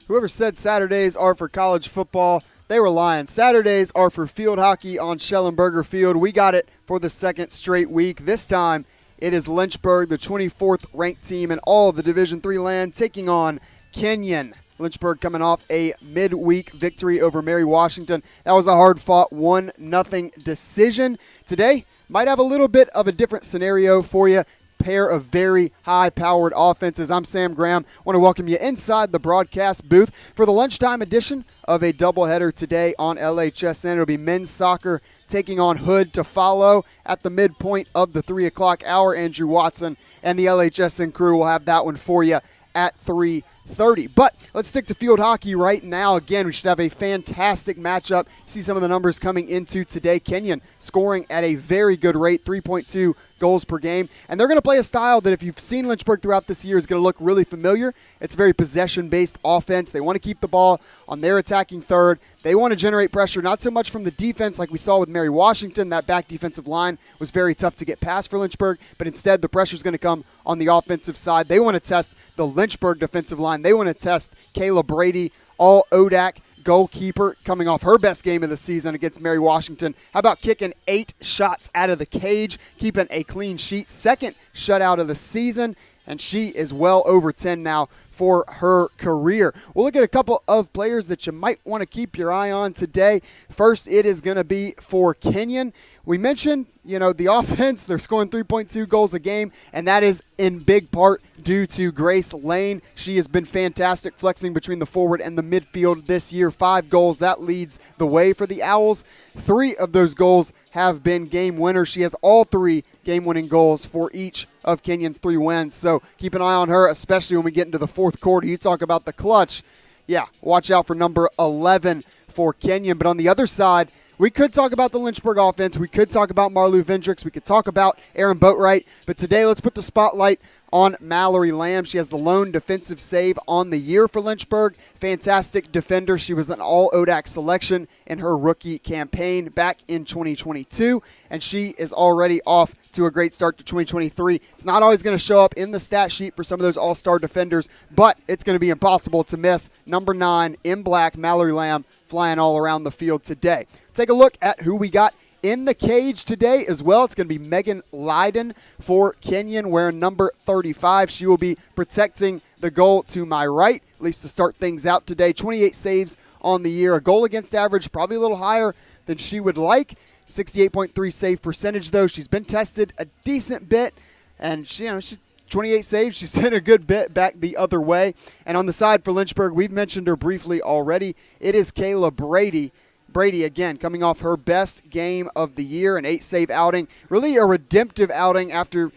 Whoever said Saturdays are for college football, they were lying. Saturdays are for field hockey on Schellenberger Field. We got it for the second straight week. This time, it is Lynchburg, the 24th ranked team in all of the Division III land, taking on Kenyon. Lynchburg coming off a midweek victory over Mary Washington. That was a hard-fought 1-0 decision. Today, might have a little bit of a different scenario for you. Pair of very high-powered offenses. I'm Sam Graham. I want to welcome you inside the broadcast booth for the lunchtime edition of a doubleheader today on LHSN. It'll be men's soccer taking on Hood to follow at the midpoint of the 3 o'clock hour. Andrew Watson and the LHSN crew will have that one for you at 3:30. But let's stick to field hockey right now. Again, we should have a fantastic matchup. You see some of the numbers coming into today. Kenyon scoring at a very good rate, 3.2 goals per game. And they're going to play a style that if you've seen Lynchburg throughout this year is going to look really familiar. It's a very possession-based offense. They want to keep the ball on their attacking third. They want to generate pressure, not so much from the defense like we saw with Mary Washington. That back defensive line was very tough to get past for Lynchburg, but instead the pressure is going to come on the offensive side. They want to test the Lynchburg defensive line. They want to test Kayla Brady, all ODAC goalkeeper, coming off her best game of the season against Mary Washington. How about kicking 8 shots out of the cage, keeping a clean sheet, second shutout of the season, and she is well over 10 now for her career. We'll look at a couple of players that you might want to keep your eye on today. First, it is going to be for Kenyon. We mentioned, the offense, they're scoring 3.2 goals a game, and that is in big part due to Grace Lane. She has been fantastic flexing between the forward and the midfield this year. 5 goals, that leads the way for the Owls. 3 of those goals have been game winners. She has all 3 game-winning goals for each of Kenyon's 3 wins. So keep an eye on her, especially when we get into the fourth quarter. You talk about the clutch. Yeah, watch out for number 11 for Kenyon. But on the other side, we could talk about the Lynchburg offense. We could talk about Marlou Vendricks. We could talk about Aaron Boatwright. But today, let's put the spotlight on Mallory Lamb. She has the lone defensive save on the year for Lynchburg. Fantastic defender. She was an all-ODAC selection in her rookie campaign back in 2022, and she is already off to a great start to 2023. It's not always going to show up in the stat sheet for some of those all-star defenders, but it's going to be impossible to miss number 9 in black, Mallory Lamb, flying all around the field today. Take a look at who we got in the cage today as well. It's going to be Megan Leiden for Kenyon, wearing number 35. She will be protecting the goal to my right, at least to start things out today. 28 saves on the year. A goal against average, probably a little higher than she would like. 68.3 save percentage, though. She's been tested a decent bit, and she's 28 saves. She's sent a good bit back the other way. And on the side for Lynchburg, we've mentioned her briefly already. It is Kayla Brady. Brady, again, coming off her best game of the year, an 8-save outing. Really a redemptive outing after,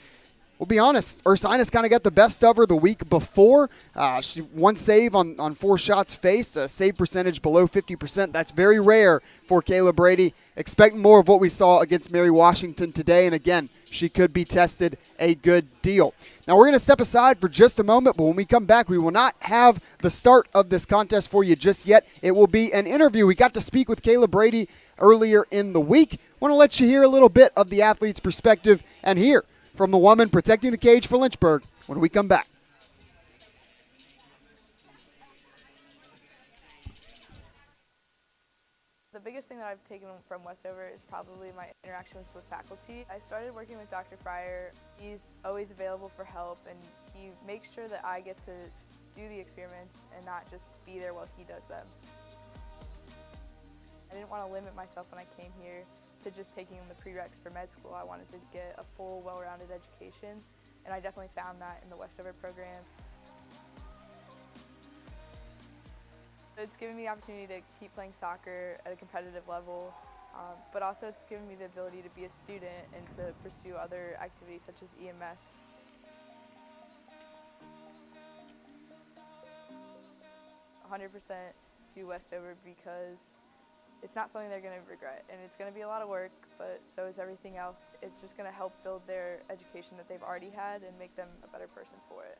we'll be honest, Ursinus kind of got the best of her the week before. She 1 save on 4 shots faced, a save percentage below 50%. That's very rare for Kayla Brady. Expect more of what we saw against Mary Washington today, and again, she could be tested a good deal. Now, we're going to step aside for just a moment, but when we come back, we will not have the start of this contest for you just yet. It will be an interview. We got to speak with Kayla Brady earlier in the week. Want to let you hear a little bit of the athlete's perspective and hear from the woman protecting the cage for Lynchburg when we come back. The biggest thing that I've taken from Westover is probably my interactions with faculty. I started working with Dr. Fryer. He's always available for help, and he makes sure that I get to do the experiments and not just be there while he does them. I didn't want to limit myself when I came here to just taking the prereqs for med school. I wanted to get a full, well-rounded education, and I definitely found that in the Westover program. It's given me the opportunity to keep playing soccer at a competitive level, but also it's given me the ability to be a student and to pursue other activities such as EMS. "100% do Westover because it's not something they're going to regret, and it's going to be a lot of work, but so is everything else. It's just going to help build their education that they've already had and make them a better person for it."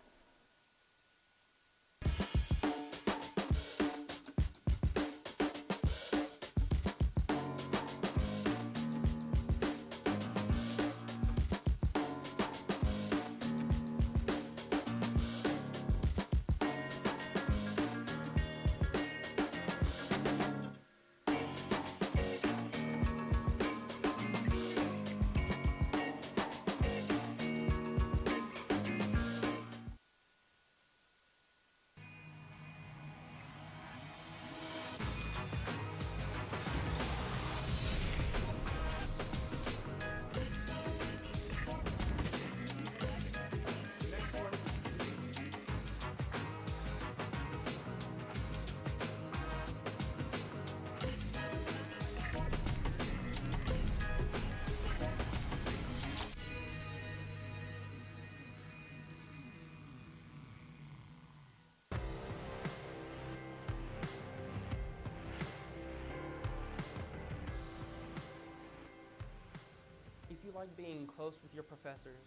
like being close with your professors,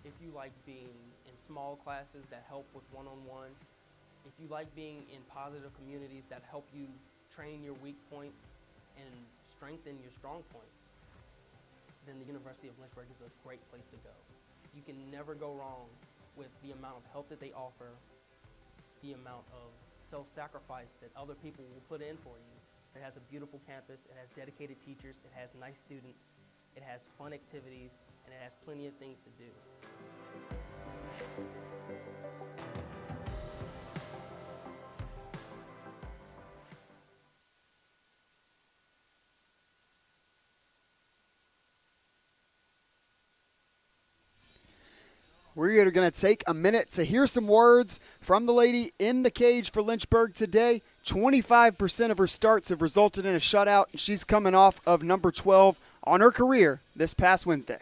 if you like being in small classes that help with one-on-one, if you like being in positive communities that help you train your weak points and strengthen your strong points, then the University of Lynchburg is a great place to go. You can never go wrong with the amount of help that they offer, the amount of self-sacrifice that other people will put in for you. It has a beautiful campus, it has dedicated teachers, it has nice students, it has fun activities, and it has plenty of things to do. We're going to take a minute to hear some words from the lady in the cage for Lynchburg today. 25% of her starts have resulted in a shutout, and she's coming off of number 12 on her career this past Wednesday.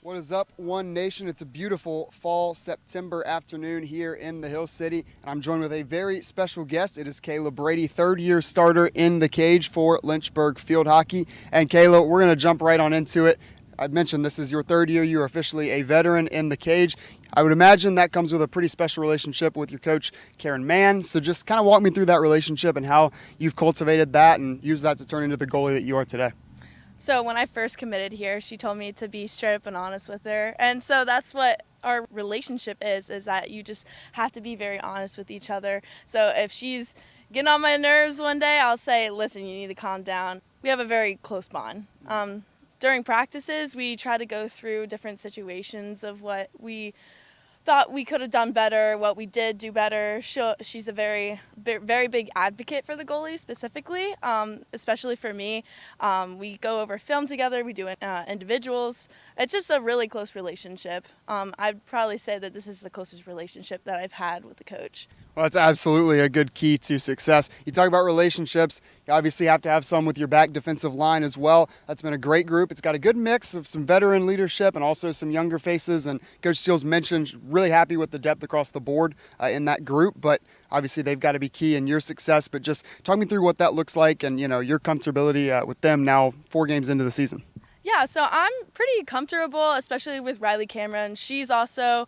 What is up, One Nation? It's a beautiful fall September afternoon here in the Hill City, and I'm joined with a very special guest. It is Kayla Brady, third-year starter in the cage for Lynchburg field hockey. And Kayla, we're going to jump right on into it. I mentioned this is your third year. You're officially a veteran in the cage. I would imagine that comes with a pretty special relationship with your coach, Karen Mann. So just kind of walk me through that relationship and how you've cultivated that and used that to turn into the goalie that you are today. So when I first committed here, she told me to be straight up and honest with her. And so that's what our relationship is that you just have to be very honest with each other. So if she's getting on my nerves one day, I'll say, listen, you need to calm down. We have a very close bond. During practices, we try to go through different situations of what we thought we could have done better, what we did do better. She's a very big advocate for the goalie specifically, especially for me. We go over film together. We do individuals. It's just a really close relationship. I'd probably say that this is the closest relationship that I've had with the coach. Well, that's absolutely a good key to success. You talk about relationships. You obviously have to have some with your back defensive line as well. That's been a great group. It's got a good mix of some veteran leadership and also some younger faces. And Coach Steele's mentioned really happy with the depth across the board in that group. But obviously they've got to be key in your success. But just talk me through what that looks like and, your comfortability with them now 4 games into the season. Yeah, so I'm pretty comfortable, especially with Riley Cameron. She's also,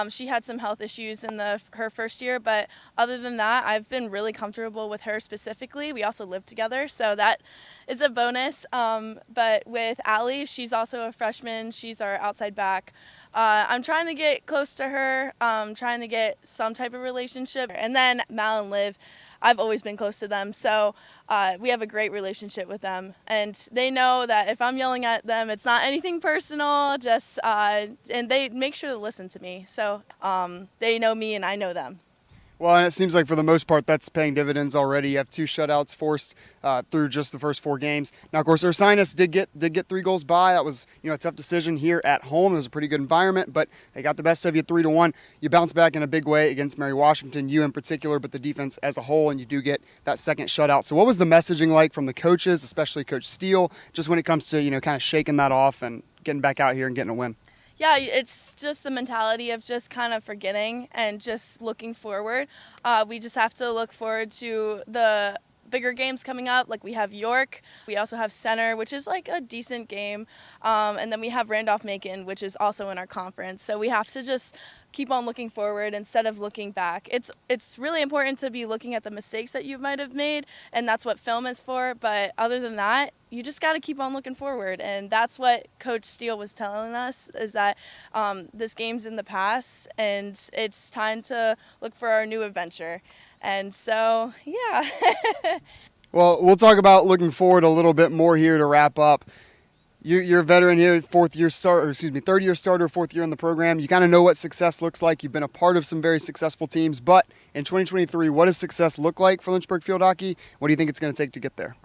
she had some health issues in her first year, but other than that, I've been really comfortable with her specifically. We also live together, so that is a bonus. But with Allie, she's also a freshman. She's our outside back. I'm trying to get close to her, trying to get some type of relationship. And then Mal and Liv, I've always been close to them, so we have a great relationship with them. And they know that if I'm yelling at them, it's not anything personal, and they make sure to listen to me. So they know me and I know them. Well, and it seems like for the most part that's paying dividends already. You have 2 shutouts forced through just the first 4 games. Now, of course, Ursinus did get 3 goals by. That was a tough decision here at home. It was a pretty good environment, but they got the best of you 3-1. You bounce back in a big way against Mary Washington, you in particular, but the defense as a whole, and you do get that second shutout. So what was the messaging like from the coaches, especially Coach Steele, just when it comes to kind of shaking that off and getting back out here and getting a win? Yeah, it's just the mentality of just kind of forgetting and just looking forward. We just have to look forward to the bigger games coming up. Like we have York. We also have Center, which is like a decent game. And then we have Randolph-Macon, which is also in our conference. So we have to just keep on looking forward instead of looking back. It's really important to be looking at the mistakes that you might have made, and that's what film is for. But other than that, you just got to keep on looking forward. And that's what Coach Steele was telling us, is that this game's in the past, and it's time to look for our new adventure. And so, yeah. Well, we'll talk about looking forward a little bit more here to wrap up. You're a veteran here, third year starter, 4th year in the program. You kind of know what success looks like. You've been a part of some very successful teams. But in 2023, what does success look like for Lynchburg field hockey? What do you think it's going to take to get there?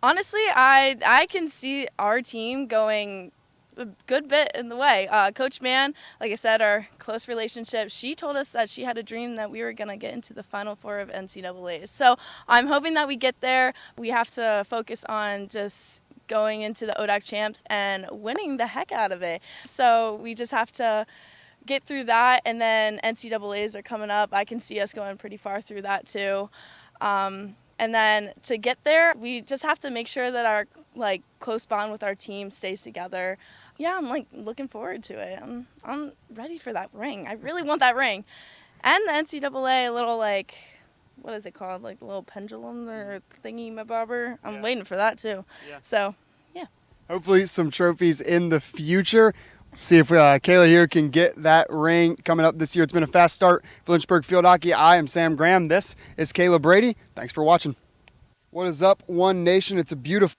Honestly, I can see our team going a good bit in the way. Coach Mann, like I said, our close relationship, she told us that she had a dream that we were going to get into the Final Four of NCAAs. So I'm hoping that we get there. We have to focus on just going into the ODAC champs and winning the heck out of it. So we just have to get through that, and then NCAAs are coming up. I can see us going pretty far through that too. And then to get there, we just have to make sure that our close bond with our team stays together. Yeah, I'm looking forward to it. I'm ready for that ring. I really want that ring. And the NCAA, a little what is it called? Like a little pendulum or thingy-mabobber. I'm waiting for that too. Yeah. So, yeah. Hopefully some trophies in the future. See if Kayla here can get that ring coming up this year. It's been a fast start for Lynchburg field hockey. I am Sam Graham. This is Kayla Brady. Thanks for watching. What is up, One Nation? It's a beautiful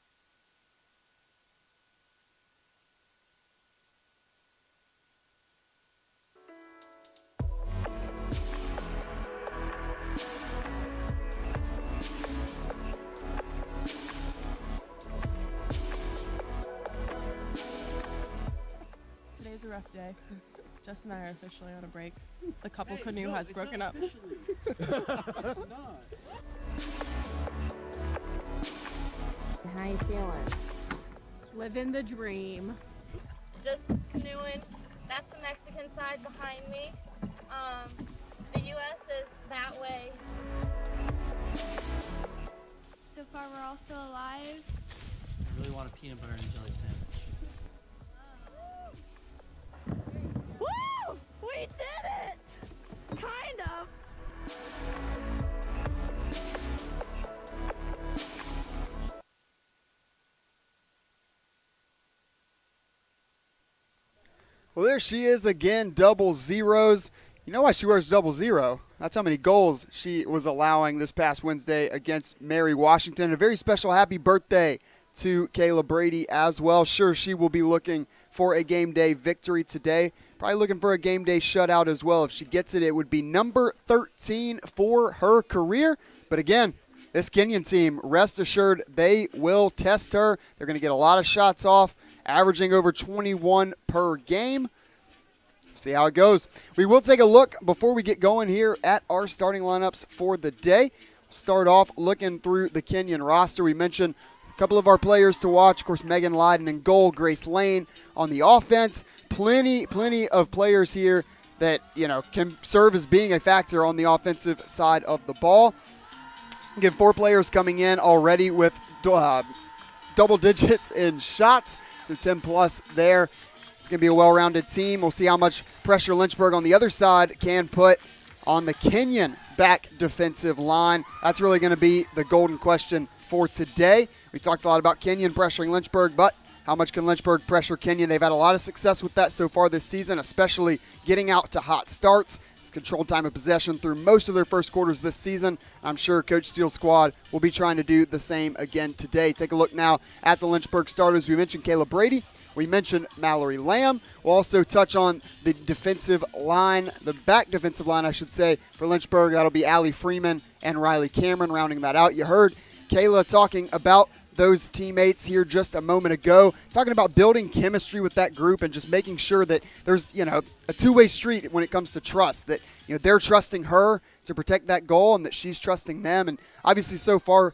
Today's a rough day. Jess and I are officially on a break. The couple canoe has broken up. How you feeling? Living the dream. Just canoeing. That's the Mexican side behind me. The U.S. is that way. So far, we're all still alive. I really want a peanut butter and jelly sandwich. Woo! We did it! Kind of. Well, there she is again, double zeros. You know why she wears 00? That's how many goals she was allowing this past Wednesday against Mary Washington. A very special happy birthday to Kayla Brady as well. Sure, she will be looking for a game day victory today. Probably looking for a game day shutout as well. If she gets it, it would be number 13 for her career. But again, this Kenyon team, rest assured, they will test her. They're going to get a lot of shots off, averaging over 21 per game. See how it goes. We will take a look before we get going here at our starting lineups for the day. We'll start off looking through the Kenyon roster. We mentioned a couple of our players to watch. Of course, Megan Lyden in goal, Grace Lane on the offense. Plenty of players here that, can serve as being a factor on the offensive side of the ball. Again, 4 players coming in already with double digits in shots, so 10 plus there. It's going to be a well-rounded team. We'll see how much pressure Lynchburg on the other side can put on the Kenyon back defensive line. That's really going to be the golden question for today. We talked a lot about Kenyon pressuring Lynchburg, but how much can Lynchburg pressure Kenyon? They've had a lot of success with that so far this season, especially getting out to hot starts. Controlled time of possession through most of their first quarters this season. I'm sure Coach Steele's squad will be trying to do the same again today. Take a look now at the Lynchburg starters. We mentioned Kayla Brady. We mentioned Mallory Lamb. We'll also touch on the defensive line, the back defensive line, I should say, for Lynchburg. That'll be Allie Freeman and Riley Cameron rounding that out. You heard Kayla talking about those teammates here just a moment ago, talking about building chemistry with that group and just making sure that there's, a two-way street when it comes to trust, that, they're trusting her to protect that goal and that she's trusting them. And obviously so far,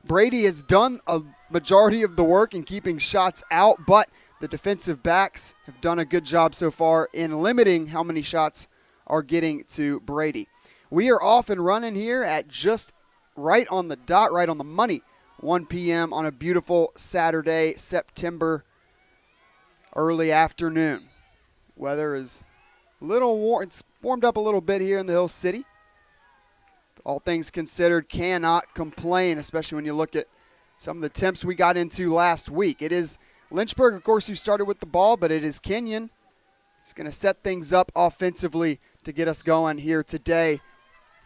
Brady has done a majority of the work in keeping shots out, but the defensive backs have done a good job so far in limiting how many shots are getting to Brady. We are off and running here at just right on the dot, right on the money, 1 p.m. on a beautiful Saturday, September early afternoon. Weather is a little warm. It's warmed up a little bit here in the Hill City. All things considered, cannot complain, especially when you look at some of the temps we got into last week. It is Lynchburg, of course, who started with the ball, but it is Kenyon. He's going to set things up offensively to get us going here today,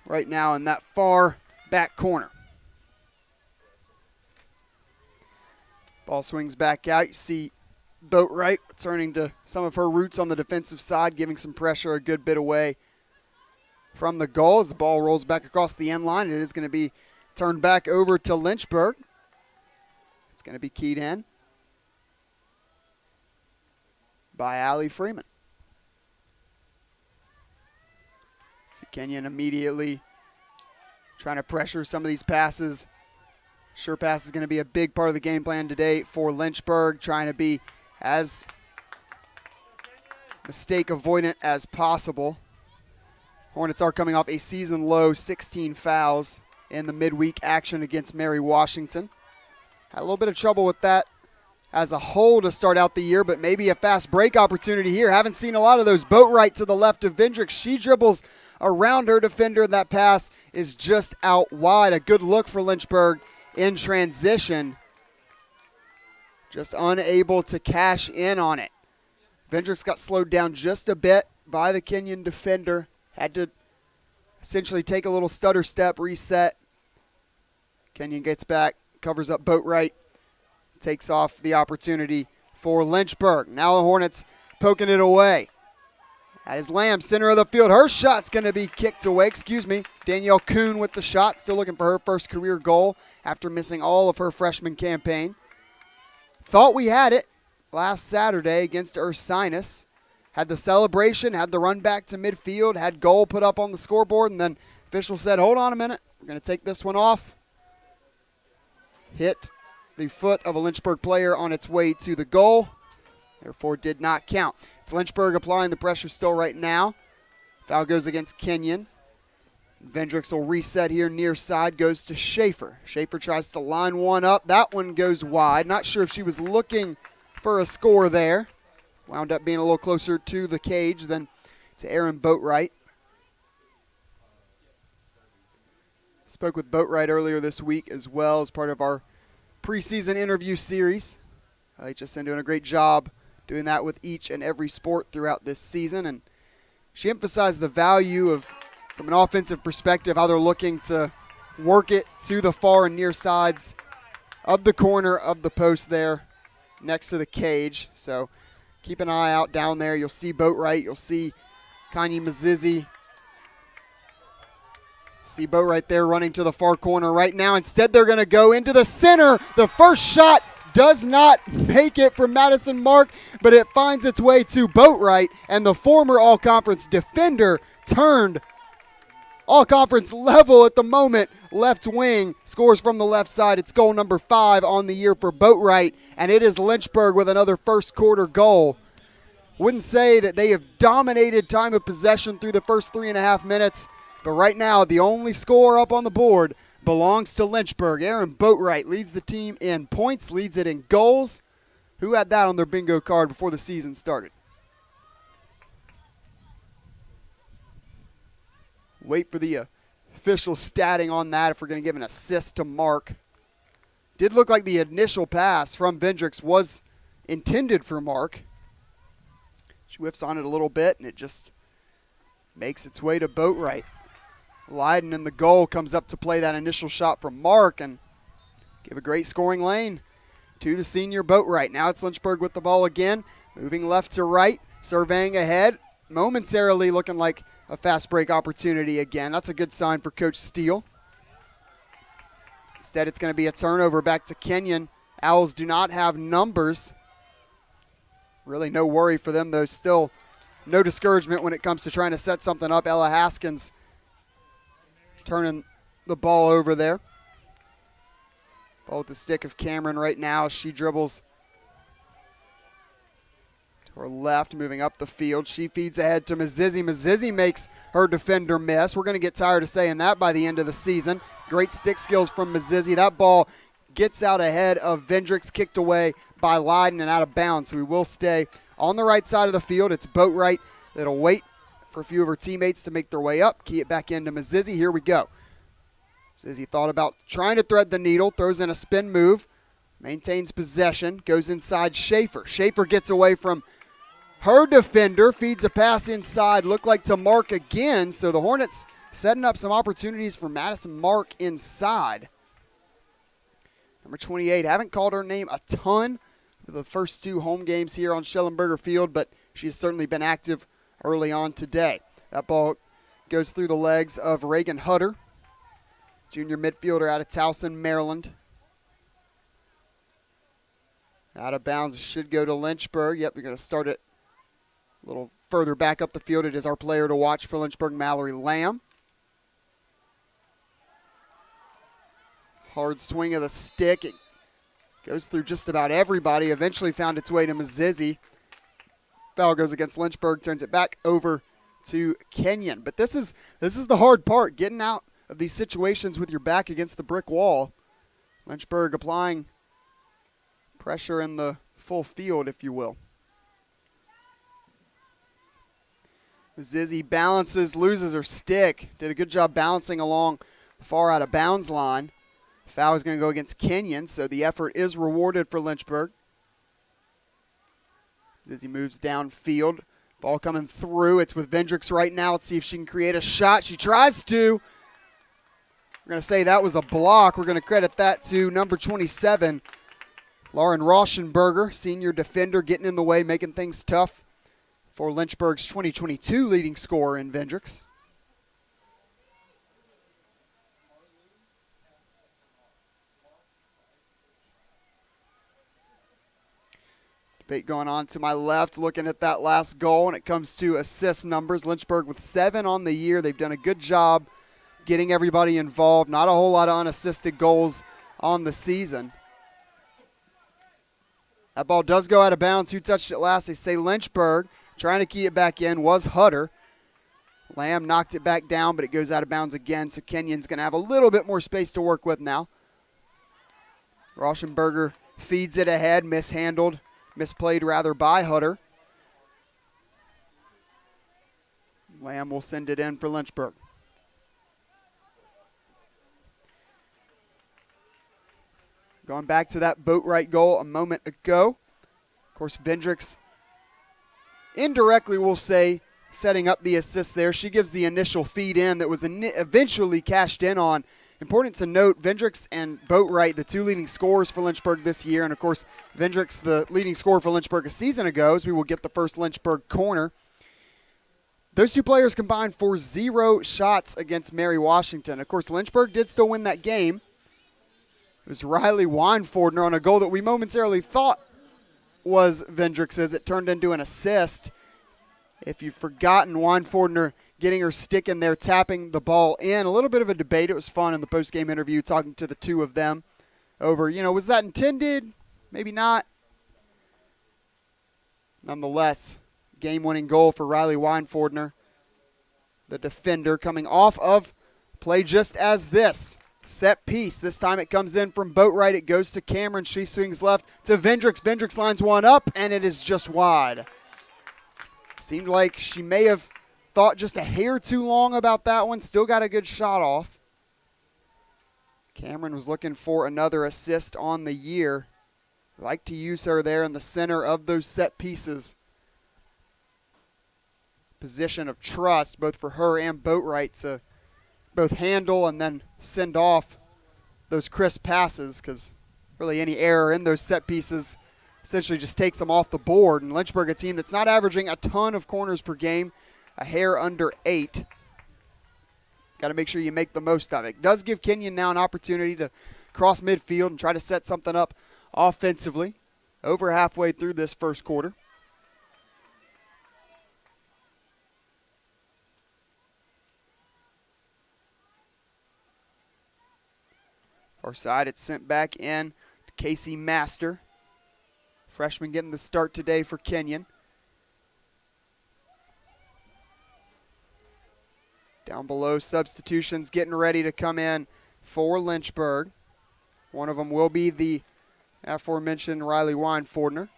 right now in that far back corner. Ball swings back out. You see Boatwright returning to some of her roots on the defensive side, giving some pressure a good bit away from the goal. As the ball rolls back across the end line, it is going to be turned back over to Lynchburg. It's going to be keyed in by Allie Freeman. See Kenyon immediately trying to pressure some of these passes. Sure pass is going to be a big part of the game plan today for Lynchburg, trying to be as mistake avoidant as possible. Hornets are coming off a season low 16 fouls in the midweek action against Mary Washington. Had a little bit of trouble with that as a whole to start out the year, but maybe a fast break opportunity here. Haven't seen a lot of those. Boatwright to the left of Vendrick. She dribbles around her defender, and that pass is just out wide. A good look for Lynchburg in transition. Just unable to cash in on it. Vendrick's got slowed down just a bit by the Kenyon defender. Had to essentially take a little stutter step, reset. Kenyon gets back, covers up Boatwright, takes off the opportunity for Lynchburg. Now the Hornets poking it away. That is Lamb, center of the field. Her shot's going to be kicked away. Danielle Kuhn with the shot, still looking for her first career goal after missing all of her freshman campaign. Thought we had it last Saturday against Ursinus. Had the celebration, had the run back to midfield, had goal put up on the scoreboard, and then official said, hold on a minute, we're going to take this one off. Hit the foot of a Lynchburg player on its way to the goal. Therefore, did not count. It's Lynchburg applying the pressure still right now. Foul goes against Kenyon. Vendricks will reset here near side, goes to Schaefer. Schaefer tries to line one up. That one goes wide. Not sure if she was looking for a score there. Wound up being a little closer to the cage than to Aaron Boatwright. Spoke with Boatwright earlier this week as well as part of our preseason interview series. HSN doing a great job doing that with each and every sport throughout this season. And she emphasized the value of, from an offensive perspective, how they're looking to work it to the far and near sides of the corner of the post there next to the cage. So keep an eye out down there. You'll see Boatwright. You'll see Kanye Mazizi. See Boatwright there running to the far corner right now. Instead, they're going to go into the center. The first shot does not make it from Madison Mark, but it finds its way to Boatwright, and the former all-conference defender turned all-conference level at the moment. Left wing scores from the left side. It's goal number 5 on the year for Boatwright, and it is Lynchburg with another first quarter goal. Wouldn't say that they have dominated time of possession through the first 3.5 minutes, but right now the only score up on the board belongs to Lynchburg. Aaron Boatwright leads the team in points, leads it in goals. Who had that on their bingo card before the season started? Wait for the official statting on that if we're going to give an assist to Mark. Did look like the initial pass from Vendricks was intended for Mark. She whiffs on it a little bit, and it just makes its way to Boatwright. Leiden in the goal comes up to play that initial shot from Mark and give a great scoring lane to the senior Boatwright. Now it's Lynchburg with the ball again, moving left to right, surveying ahead, momentarily looking like a fast break opportunity again. That's a good sign for Coach Steele. Instead, it's going to be a turnover back to Kenyon. Owls do not have numbers. Really no worry for them, though. Still no discouragement when it comes to trying to set something up. Ella Haskins turning the ball over there. Ball with the stick of Cameron right now. She dribbles to her left, moving up the field. She feeds ahead to Mazizi. Mazizi makes her defender miss. We're going to get tired of saying that by the end of the season. Great stick skills from Mazizi. That ball gets out ahead of Vendricks, kicked away by Leiden and out of bounds. So we will stay on the right side of the field. It's Boatwright that'll wait for a few of her teammates to make their way up. Key it back into Mazizi. Here we go. Mazizi thought about trying to thread the needle, throws in a spin move, maintains possession, goes inside Schaefer. Schaefer gets away from her defender, feeds a pass inside, looked like to Mark again. So the Hornets setting up some opportunities for Madison Mark inside. Number 28, haven't called her name a ton for the first 2 home games here on Schellenberger Field, but she's certainly been active early on today. That ball goes through the legs of Reagan Hutter, junior midfielder out of Towson, Maryland. Out of bounds, should go to Lynchburg. Yep, we're going to start it a little further back up the field. It is our player to watch for Lynchburg, Mallory Lamb. Hard swing of the stick. It goes through just about everybody. Eventually found its way to Mazizi. Foul goes against Lynchburg, turns it back over to Kenyon. But this is the hard part, getting out of these situations with your back against the brick wall. Lynchburg applying pressure in the full field, if you will. Zizzy balances, loses her stick. Did a good job balancing along far out of bounds line. Foul is going to go against Kenyon, so the effort is rewarded for Lynchburg. Zizzy moves downfield. Ball coming through. It's with Vendricks right now. Let's see if she can create a shot. She tries to. We're going to say that was a block. We're going to credit that to number 27, Lauren Rauschenberger, senior defender, getting in the way, making things tough for Lynchburg's 2022 leading scorer in Vendricks. Debate going on to my left, looking at that last goal, and it comes to assist numbers. Lynchburg with 7 on the year. They've done a good job getting everybody involved. Not a whole lot of unassisted goals on the season. That ball does go out of bounds. Who touched it last? They say Lynchburg. Trying to key it back in was Hutter. Lamb knocked it back down, but it goes out of bounds again, so Kenyon's going to have a little bit more space to work with now. Rauschenberger feeds it ahead, misplayed rather by Hutter. Lamb will send it in for Lynchburg. Going back to that Boatwright goal a moment ago. Of course, Vendricks indirectly, we'll say, setting up the assist there. She gives the initial feed in that was eventually cashed in on. Important to note, Vendricks and Boatwright, the 2 leading scorers for Lynchburg this year, and of course, Vendricks, the leading scorer for Lynchburg a season ago, as we will get the first Lynchburg corner. Those 2 players combined for 0 shots against Mary Washington. Of course, Lynchburg did still win that game. It was Riley Weinfordner on a goal that we momentarily thought was Vendricks's. It turned into an assist. If you've forgotten, Weinfordner getting her stick in there, tapping the ball in. A little bit of a debate. It was fun in the post-game interview talking to the 2 of them over, was that intended? Maybe not. Nonetheless, game-winning goal for Riley Weinfordner, the defender, coming off of play just as this. Set piece. This time it comes in from Boatwright. It goes to Cameron. She swings left to Vendricks. Vendricks lines one up, and it is just wide. Seemed like she may have thought just a hair too long about that one. Still got a good shot off. Cameron was looking for another assist on the year. Like to use her there in the center of those set pieces. Position of trust, both for her and Boatwright, to both handle and then send off those crisp passes, because really any error in those set pieces essentially just takes them off the board. And Lynchburg, a team that's not averaging a ton of corners per game, a hair under 8. Got to make sure you make the most of it. Does give Kenyon now an opportunity to cross midfield and try to set something up offensively over halfway through this first quarter. Far side, it's sent back in to Casey Master. Freshman getting the start today for Kenyon. Down below, substitutions getting ready to come in for Lynchburg. One of them will be the aforementioned Riley Weinfordner.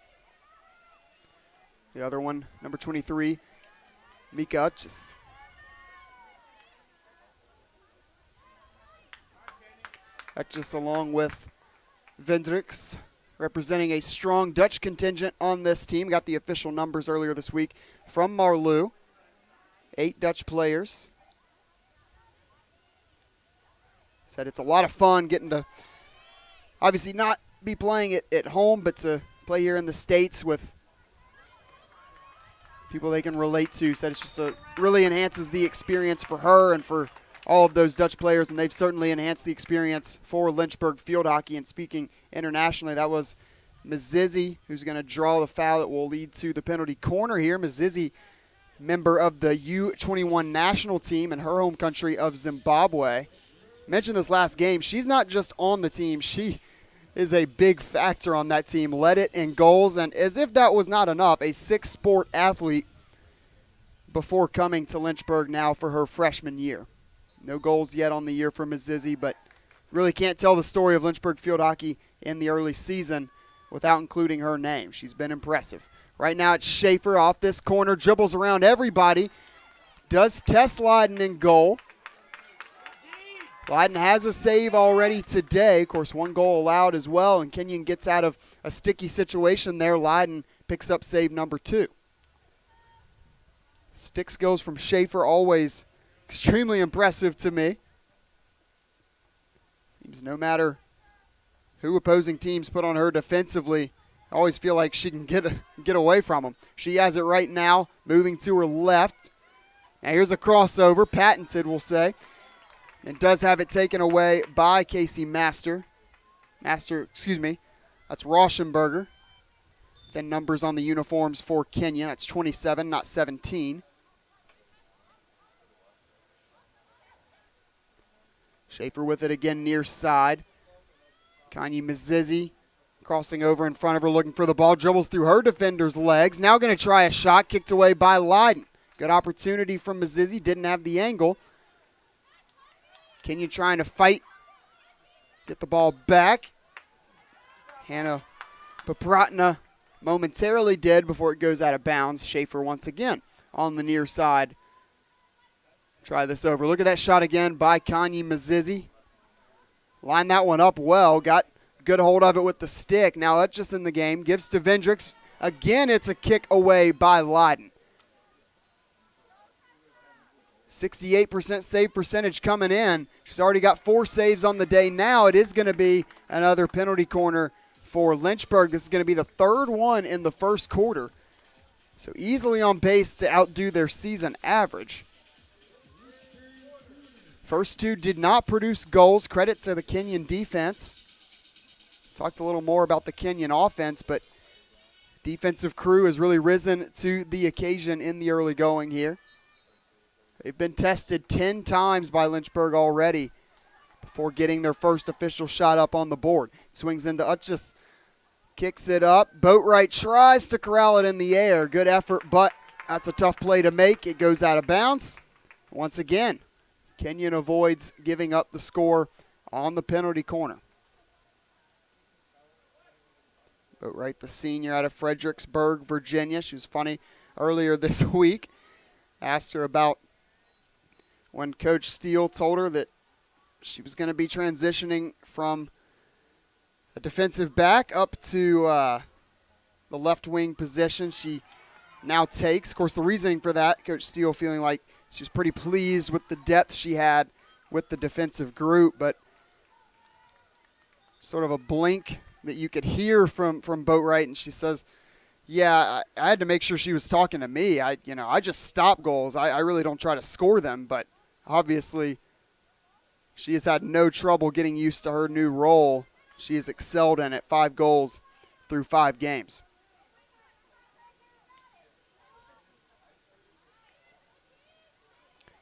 The other one, number 23, Mika Utchis. Utchis along with Vendricks, representing a strong Dutch contingent on this team. Got the official numbers earlier this week from Marlou. 8 Dutch players. Said it's a lot of fun getting to obviously not be playing it at home, but to play here in the States with people they can relate to. Said it's just really enhances the experience for her and for all of those Dutch players, and they've certainly enhanced the experience for Lynchburg field hockey. And speaking internationally, that was Mzizi who's going to draw the foul that will lead to the penalty corner here. Mzizi, member of the U21 national team in her home country of Zimbabwe. Mentioned this last game, she's not just on the team, she is a big factor on that team. Led it in goals, and as if that was not enough, a 6-sport athlete before coming to Lynchburg now for her freshman year. No goals yet on the year for Mizzizi, but really can't tell the story of Lynchburg field hockey in the early season without including her name. She's been impressive. Right now it's Schaefer off this corner, dribbles around everybody, does test Leiden in goal. Leiden has a save already today. Of course, 1 goal allowed as well, and Kenyon gets out of a sticky situation there. Leiden picks up save number 2. Stick skills from Schaefer, always extremely impressive to me. Seems no matter who opposing teams put on her defensively, I always feel like she can get away from them. She has it right now, moving to her left. Now here's a crossover, patented we'll say. And does have it taken away by Casey Master. That's Rauschenberger. Then numbers on the uniforms for Kenyon. That's 27, not 17. Schaefer with it again near side. Kanye Mizzizi crossing over in front of her, looking for the ball. Dribbles through her defender's legs. Now going to try a shot, kicked away by Leiden. Good opportunity from Mizzizi, didn't have the angle. Kenyon trying to fight, get the ball back. Hannah Popratna momentarily did before it goes out of bounds. Schaefer once again on the near side. Try this over. Look at that shot again by Kanye Mizzizi. Lined that one up well. Got good hold of it with the stick. Now that's just in the game. Gives to Vendricks. Again, it's a kick away by Leiden. 68% save percentage coming in. She's already got 4 saves on the day. Now it is going to be another penalty corner for Lynchburg. This is going to be the 3rd one in the first quarter. So easily on pace to outdo their season average. First 2 did not produce goals. Credit to the Kenyon defense. Talked a little more about the Kenyon offense, but defensive crew has really risen to the occasion in the early going here. They've been tested 10 times by Lynchburg already before getting their first official shot up on the board. Swings into Utchis, kicks it up. Boatwright tries to corral it in the air. Good effort, but that's a tough play to make. It goes out of bounds. Once again, Kenyon avoids giving up the score on the penalty corner. Boatwright, the senior out of Fredericksburg, Virginia. She was funny earlier this week. Asked her about when Coach Steele told her that she was going to be transitioning from a defensive back up to the left wing position she now takes. Of course, the reasoning for that, Coach Steele feeling like she was pretty pleased with the depth she had with the defensive group, but sort of a blink that you could hear from Boatwright, and she says, yeah, I had to make sure she was talking to me. I just stop goals. I really don't try to score them, but obviously she has had no trouble getting used to her new role. She has excelled in it, 5 goals through 5 games.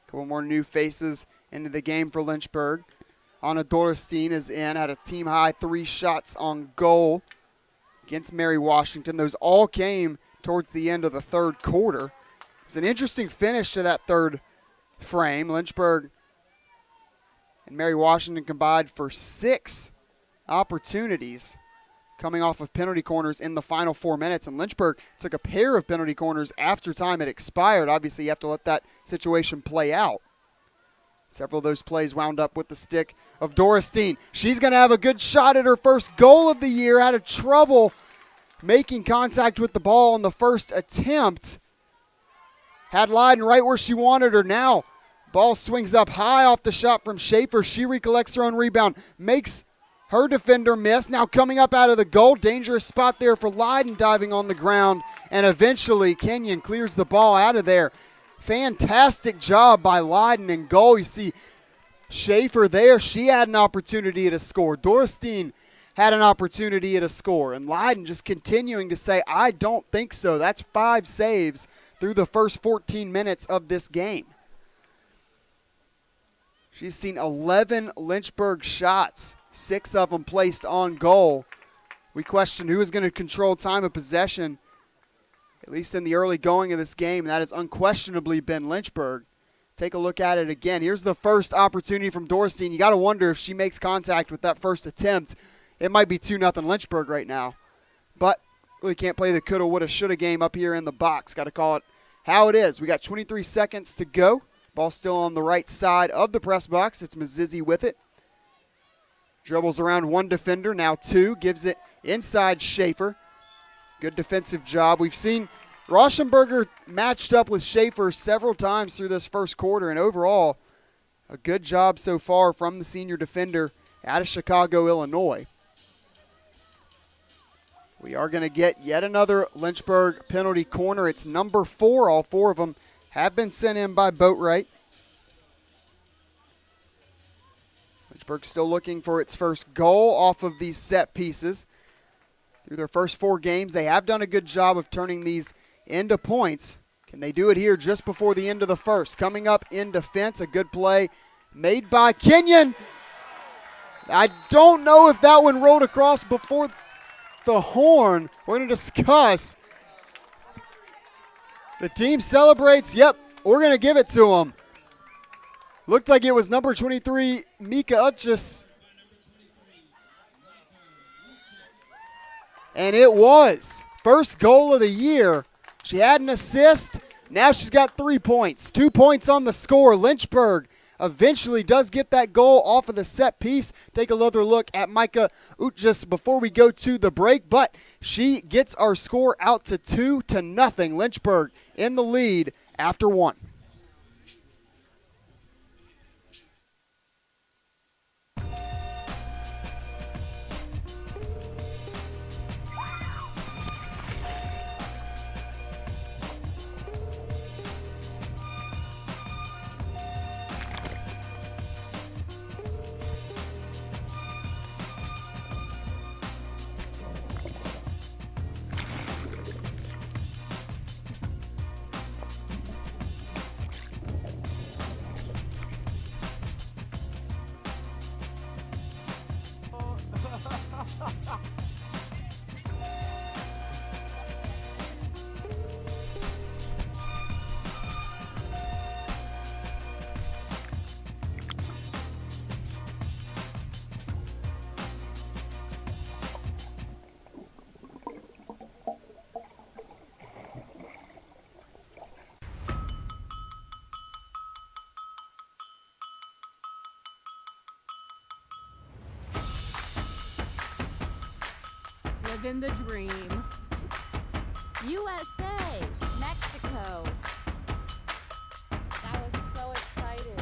Couple more new faces into the game for Lynchburg. Anna Dorestein is in, had a team-high 3 shots on goal against Mary Washington. Those all came towards the end of the 3rd quarter. It's an interesting finish to that 3rd frame. Lynchburg and Mary Washington combined for 6 opportunities coming off of penalty corners in the final 4 minutes, and Lynchburg took a pair of penalty corners after time had expired. Obviously, you have to let that situation play out. Several of those plays wound up with the stick of Dorestein. She's going to have a good shot at her first goal of the year. Had a trouble making contact with the ball on the first attempt. Had Leiden right where she wanted her. Now, ball swings up high off the shot from Schaefer. She recollects her own rebound. Makes her defender miss. Now coming up out of the goal. Dangerous spot there for Leiden, diving on the ground. And eventually, Kenyon clears the ball out of there. Fantastic job by Leiden in goal. You see Schaefer there. She had an opportunity to score. Dorestein had an opportunity to score. And Leiden just continuing to say, I don't think so. That's 5 saves through the first 14 minutes of this game. She's seen 11 Lynchburg shots, 6 of them placed on goal. We question who is going to control time of possession, at least in the early going of this game. That has unquestionably been Lynchburg. take a look at it again. Here's the first opportunity from Dorstein. You got to wonder if she makes contact with that first attempt. It might be 2-0 Lynchburg right now. But really can't play the coulda, woulda, shoulda game up here in the box. Got to call it how it is. We got 23 seconds to go. Ball still on the right side of the press box. It's Mazizi with it. Dribbles around one defender, now two. Gives it inside Schaefer. Good defensive job. We've seen Rauschenberger matched up with Schaefer several times through this first quarter, and overall, a good job so far from the senior defender out of Chicago, Illinois. We are going to get yet another Lynchburg penalty corner. It's number 4. All 4 of them have been sent in by Boatwright. Lynchburg still looking for its first goal off of these set pieces. Through their first 4 games, they have done a good job of turning these into points. Can they do it here just before the end of the first? Coming up in defense, a good play made by Kenyon. I don't know if that one rolled across before the horn. We're going to discuss. The team celebrates. Yep, we're going to give it to them. Looked like it was number 23, Mika Utjes. And it was. First goal of the year. She had an assist. Now she's got 3 points. 2 points on the score. Lynchburg eventually does get that goal off of the set piece. Take another look at Micah Utjes before we go to the break. But she gets our score out to 2-0. Lynchburg in the lead after 1. Living the dream. USA, Mexico. That was so exciting.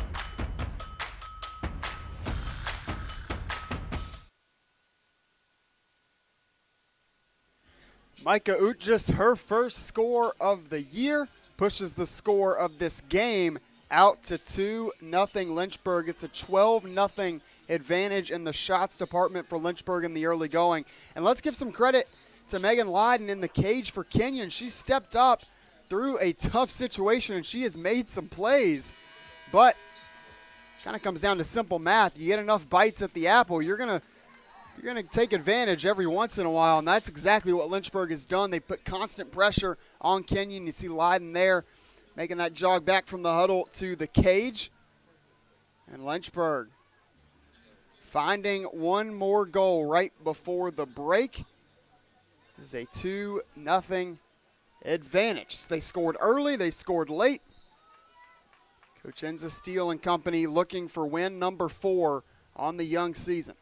Micah Utjes, her first score of the year, pushes the score of this game out to 2-0 Lynchburg. It's a 12-0 advantage in the shots department for Lynchburg in the early going. And let's give some credit to Megan Lyden in the cage for Kenyon. She stepped up through a tough situation, and she has made some plays. But kind of comes down to simple math. You get enough bites at the apple, you're gonna take advantage every once in a while, and that's exactly what Lynchburg has done. They put constant pressure on Kenyon. You see Lyden there making that jog back from the huddle to the cage. And Lynchburg finding one more goal right before the break is a 2-0 advantage. They scored early, they scored late. Coach Enza Steele and company looking for win number 4 on the young season.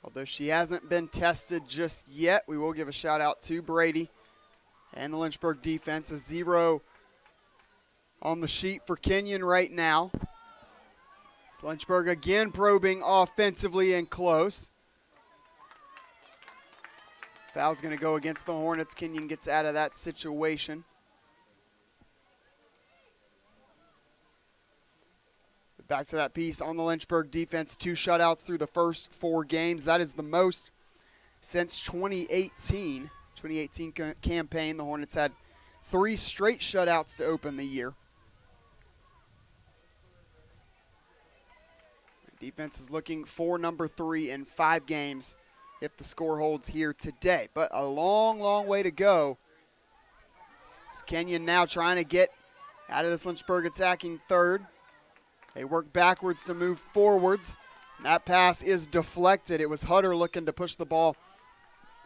Although she hasn't been tested just yet, we will give a shout out to Brady and the Lynchburg defense. A 0 on the sheet for Kenyon right now. It's Lynchburg again probing offensively and close. Foul's going to go against the Hornets. Kenyon gets out of that situation. Back to that piece on the Lynchburg defense. 2 shutouts through the first 4 games. That is the most since 2018. 2018 campaign, the Hornets had 3 straight shutouts to open the year. Defense is looking for number 3 in 5 games if the score holds here today. But a long, long way to go. It's Kenyon now trying to get out of this Lynchburg attacking third. They work backwards to move forwards. And that pass is deflected. It was Hutter looking to push the ball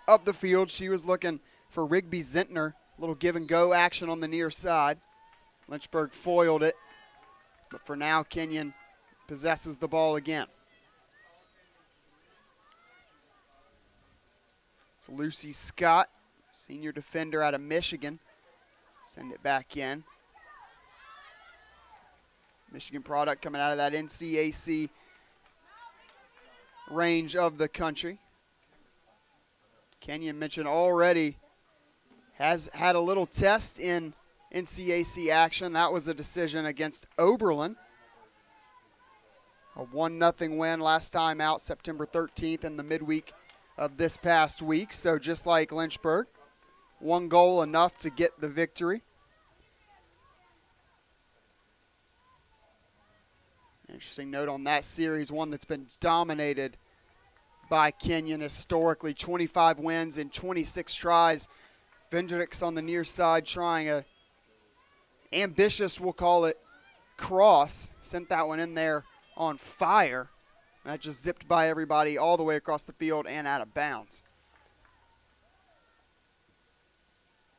up the field. She was looking for Rigby Zentner. A little give and go action on the near side. Lynchburg foiled it. But for now, Kenyon possesses the ball again. It's Lucy Scott, senior defender out of Michigan. Send it back in. Michigan product coming out of that NCAC range of the country. Kenyon mentioned already has had a little test in NCAC action. That was a decision against Oberlin. A 1-0 win last time out, September 13th in the midweek of this past week. So just like Lynchburg, 1 goal enough to get the victory. Interesting note on that series, one that's been dominated by Kenyon historically. 25 wins in 26 tries. Vendricks on the near side trying a ambitious, we'll call it, cross. Sent that one in there on fire. That just zipped by everybody all the way across the field and out of bounds.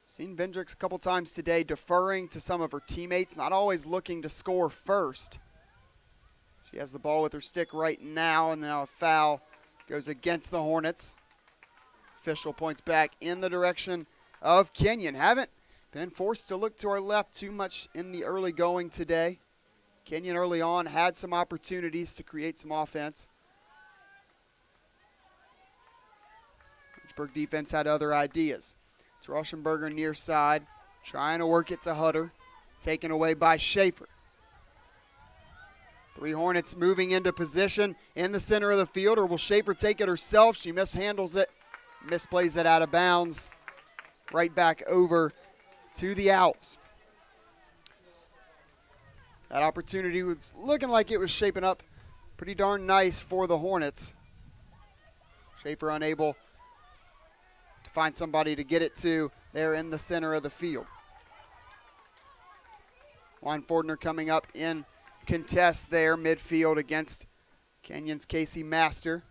Seen Vendricks a couple times today deferring to some of her teammates, not always looking to score first. She has the ball with her stick right now, and now a foul goes against the Hornets. Official points back in the direction of Kenyon. Haven't been forced to look to our left too much in the early going today. Kenyon early on had some opportunities to create some offense. Lynchburg defense had other ideas. It's Rauschenberger near side, trying to work it to Hutter, taken away by Schaefer. 3 Hornets moving into position in the center of the field, or will Schaefer take it herself? She mishandles it, misplays it out of bounds, right back over to the Owls. That opportunity was looking like it was shaping up pretty darn nice for the Hornets. Schaefer unable to find somebody to get it to there in the center of the field. Juan Fordner coming up in contest there midfield against Kenyon's Casey Master.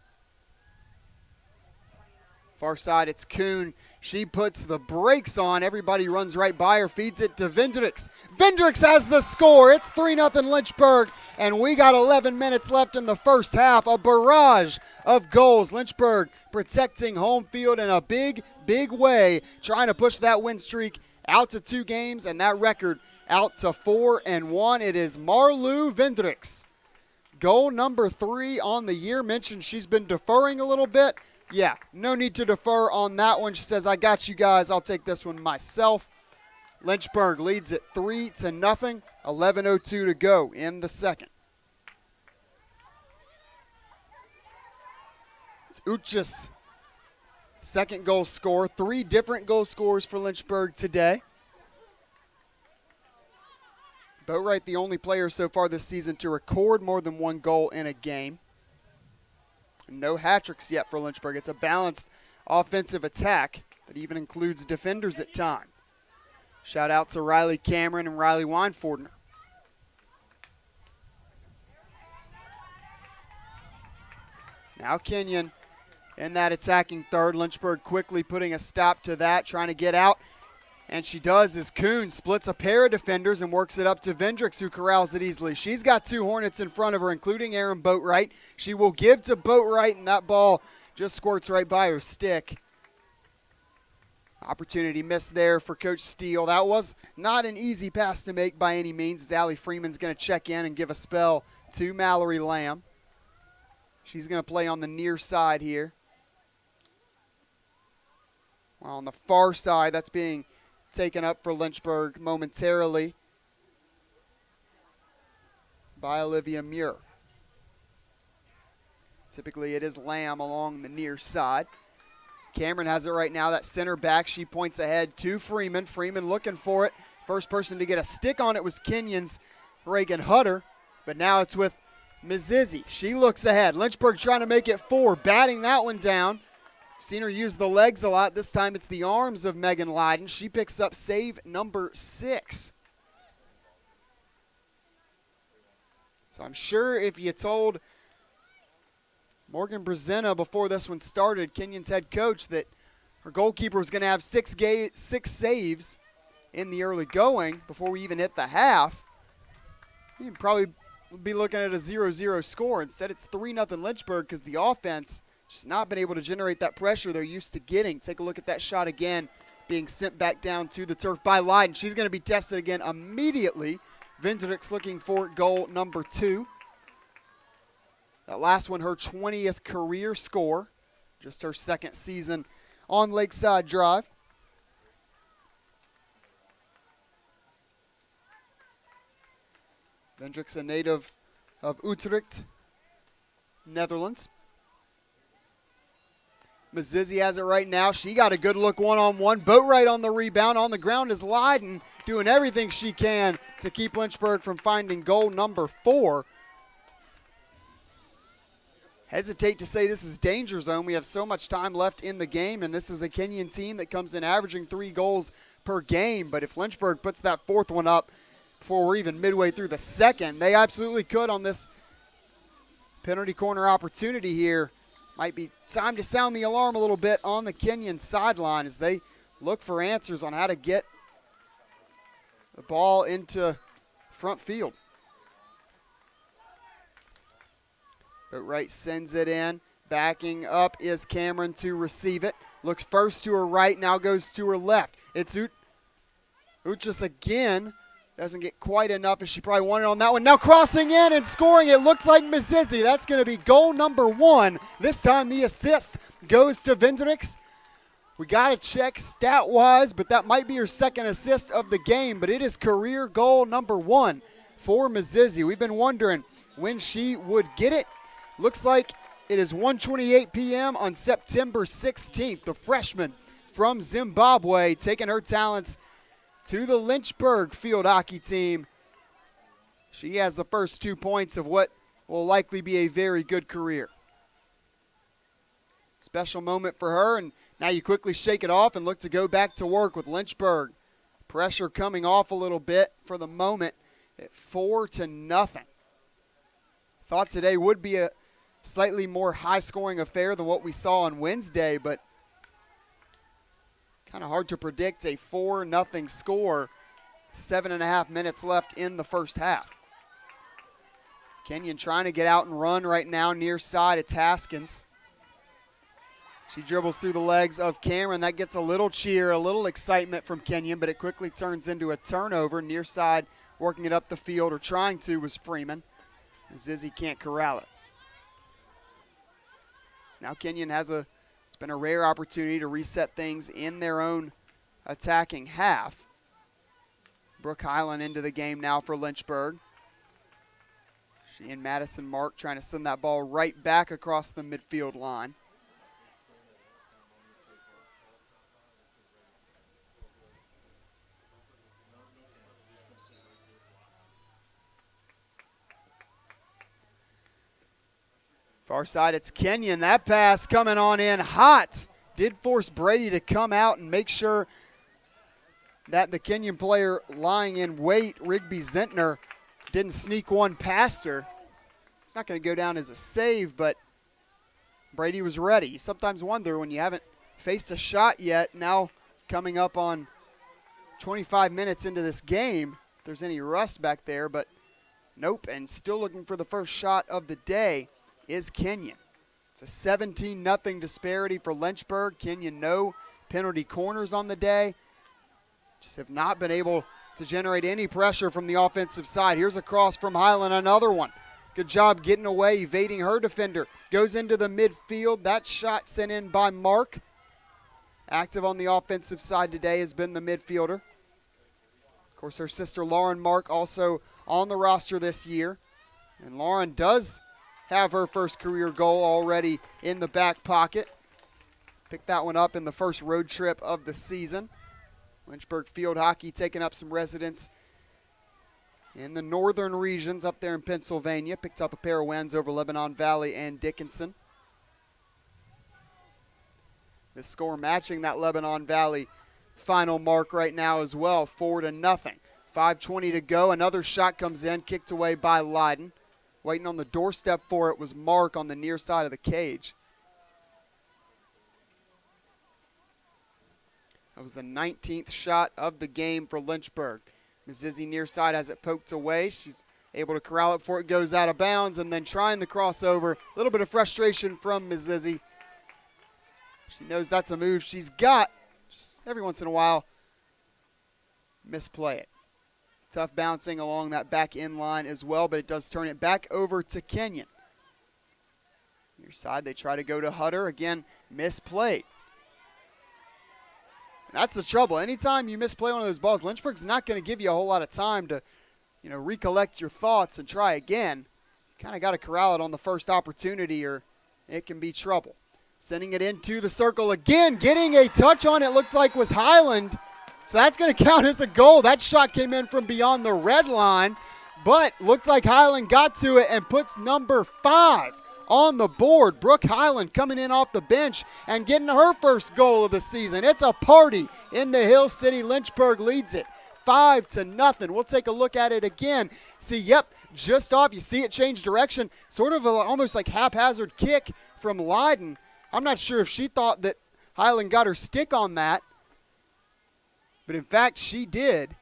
Far side, it's Kuhn. She puts the brakes on. Everybody runs right by her, feeds it to Vendricks. Vendricks has the score. It's 3-0 Lynchburg, and we got 11 minutes left in the first half. A barrage of goals. Lynchburg protecting home field in a big, big way, trying to push that win streak out to 2 games and that record out to 4-1. It is Marlou Vendricks. Goal number 3 on the year. Mentioned she's been deferring a little bit. Yeah, no need to defer on that one. She says, I got you guys. I'll take this one myself. Lynchburg leads it 3-0. 11:02 to go in the second. It's Uchis, second goal scorer. 3 different goal scorers for Lynchburg today. Boatwright, the only player so far this season to record more than 1 goal in a game. No hat-tricks yet for Lynchburg. It's a balanced offensive attack that even includes defenders at times. Shout out to Riley Cameron and Riley Weinfordner. Now Kenyon in that attacking third. Lynchburg quickly putting a stop to that, trying to get out. And she does as Kuhn splits a pair of defenders and works it up to Vendricks, who corrals it easily. She's got 2 Hornets in front of her, including Aaron Boatwright. She will give to Boatwright, and that ball just squirts right by her stick. Opportunity missed there for Coach Steele. That was not an easy pass to make by any means, as Allie Freeman's going to check in and give a spell to Mallory Lamb. She's going to play on the near side here. Well, on the far side, that's being taken up for Lynchburg momentarily by Olivia Muir. Typically it is Lamb along the near side. Cameron has it right now, that center back. She points ahead to Freeman. Freeman looking for it. First person to get a stick on it was Kenyon's Reagan Hutter, but now it's with Mizizzi, she looks ahead. Lynchburg trying to make it 4, batting that one down. Seen her use the legs a lot. This time it's the arms of Megan Lyden. She picks up save number 6. So I'm sure if you told Morgan Brezina before this one started, Kenyon's head coach, that her goalkeeper was going to have 6 saves in the early going before we even hit the half, you'd probably be looking at a 0-0 score. Instead, it's 3-0 Lynchburg because the offense just not been able to generate that pressure they're used to getting. Take a look at that shot again, being sent back down to the turf by Lyden. She's going to be tested again immediately. Vendricks looking for goal number 2. That last one, her 20th career score. Just her 2nd season on Lakeside Drive. Vendricks, a native of Utrecht, Netherlands. Mizizzi has it right now. She got a good look one-on-one. Boatwright on the rebound. On the ground is Lyden doing everything she can to keep Lynchburg from finding goal number 4. Hesitate to say this is danger zone. We have so much time left in the game, and this is a Kenyon team that comes in averaging 3 goals per game. But if Lynchburg puts that 4th one up before we're even midway through the 2nd, they absolutely could on this penalty corner opportunity here. Might be time to sound the alarm a little bit on the Kenyon sideline as they look for answers on how to get the ball into front field. Boatwright sends it in. Backing up is Cameron to receive it. Looks first to her right, now goes to her left. It's Uchis again. Doesn't get quite enough as she probably wanted on that one. Now crossing in and scoring, it looks like Mizizzi. That's going to be goal number 1. This time the assist goes to Vendricks. We got to check stat-wise, but that might be her 2nd assist of the game, but it is career goal number 1 for Mizizzi. We've been wondering when she would get it. Looks like it is 1:28 p.m. on September 16th. The freshman from Zimbabwe taking her talents to the Lynchburg field hockey team. She has the first 2 points of what will likely be a very good career. Special moment for her, and now you quickly shake it off and look to go back to work with Lynchburg. Pressure coming off a little bit for the moment at 4-0. Thought today would be a slightly more high-scoring affair than what we saw on Wednesday, but kind of hard to predict a 4-0 score. 7.5 minutes left in the first half. Kenyon trying to get out and run right now near side. It's Haskins. She dribbles through the legs of Cameron. That gets a little cheer, a little excitement from Kenyon, but it quickly turns into a turnover. Near side, working it up the field, or trying to, was Freeman. Zizzy can't corral it. So now Kenyon has it's been a rare opportunity to reset things in their own attacking half. Brooke Highland into the game now for Lynchburg. She and Madison Mark trying to send that ball right back across the midfield line. Far side, it's Kenyon. That pass coming on in hot. Did force Brady to come out and make sure that the Kenyon player lying in wait, Rigby Zentner, didn't sneak one past her. It's not going to go down as a save, but Brady was ready. You sometimes wonder when you haven't faced a shot yet, now coming up on 25 minutes into this game, if there's any rust back there, but nope, and still looking for the first shot of the day is Kenyon. It's a 17-0 disparity for Lynchburg. Kenyon no penalty corners on the day. Just have not been able to generate any pressure from the offensive side. Here's a cross from Highland, another one. Good job getting away, evading her defender. Goes into the midfield. That shot sent in by Mark. Active on the offensive side today has been the midfielder. Of course, her sister Lauren Mark also on the roster this year. And Lauren does have her first career goal already in the back pocket. Picked that one up in the first road trip of the season. Lynchburg field hockey taking up some residence in the northern regions up there in Pennsylvania. Picked up a pair of wins over Lebanon Valley and Dickinson. The score matching that Lebanon Valley final mark right now as well, 4-0. 5:20 to go. Another shot comes in, kicked away by Leiden. Waiting on the doorstep for it was Mark on the near side of the cage. That was the 19th shot of the game for Lynchburg. Ms. Izzy near side has it poked away. She's able to corral it before it goes out of bounds, and then trying the crossover. A little bit of frustration from Ms. Izzy. She knows that's a move she's got. Just every once in a while, misplay it. Tough bouncing along that back end line as well, but it does turn it back over to Kenyon. Near side, they try to go to Hutter. Again, misplayed. That's the trouble. Anytime you misplay one of those balls, Lynchburg's not going to give you a whole lot of time to, recollect your thoughts and try again. You kind of got to corral it on the first opportunity or it can be trouble. Sending it into the circle again, getting a touch on it looks like was Highland. So that's going to count as a goal. That shot came in from beyond the red line, but looked like Highland got to it and puts number 5 on the board. Brooke Highland coming in off the bench and getting her first goal of the season. It's a party in the Hill City. Lynchburg leads it 5-0. We'll take a look at it again. See, yep, just off. You see it change direction. Sort of almost like haphazard kick from Leiden. I'm not sure if she thought that Highland got her stick on that, but in fact she did.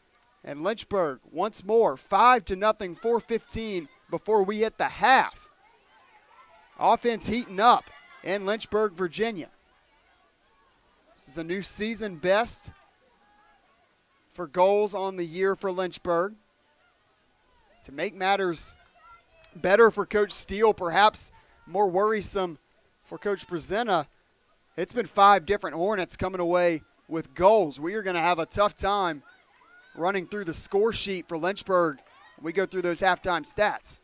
And Lynchburg once more 5-0, 4:15 before we hit the half. Offense heating up in Lynchburg, Virginia. This is a new season best for goals on the year for Lynchburg. To make matters better for Coach Steele, perhaps more worrisome for Coach Brezina, it's been 5 different Hornets coming away with goals. We are going to have a tough time running through the score sheet for Lynchburg when we go through those halftime stats.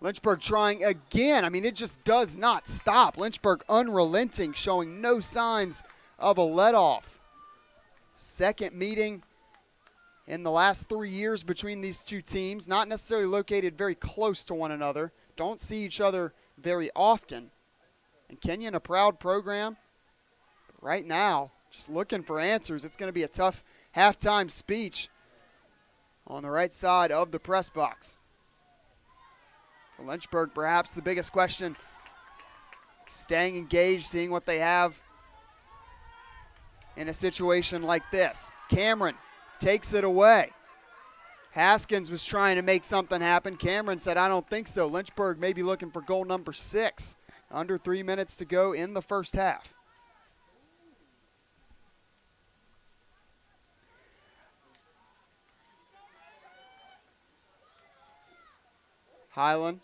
Lynchburg trying again. I mean, it just does not stop. Lynchburg unrelenting, showing no signs of a let-off. Second meeting in the last 3 years between these two teams, not necessarily located very close to one another. Don't see each other very often. And Kenyon, a proud program. But right now, just looking for answers. It's going to be a tough halftime speech on the right side of the press box. For Lynchburg, perhaps the biggest question, staying engaged, seeing what they have in a situation like this. Cameron takes it away. Haskins was trying to make something happen. Cameron said, I don't think so. Lynchburg may be looking for goal number 6. Under 3 minutes to go in the first half. Highland,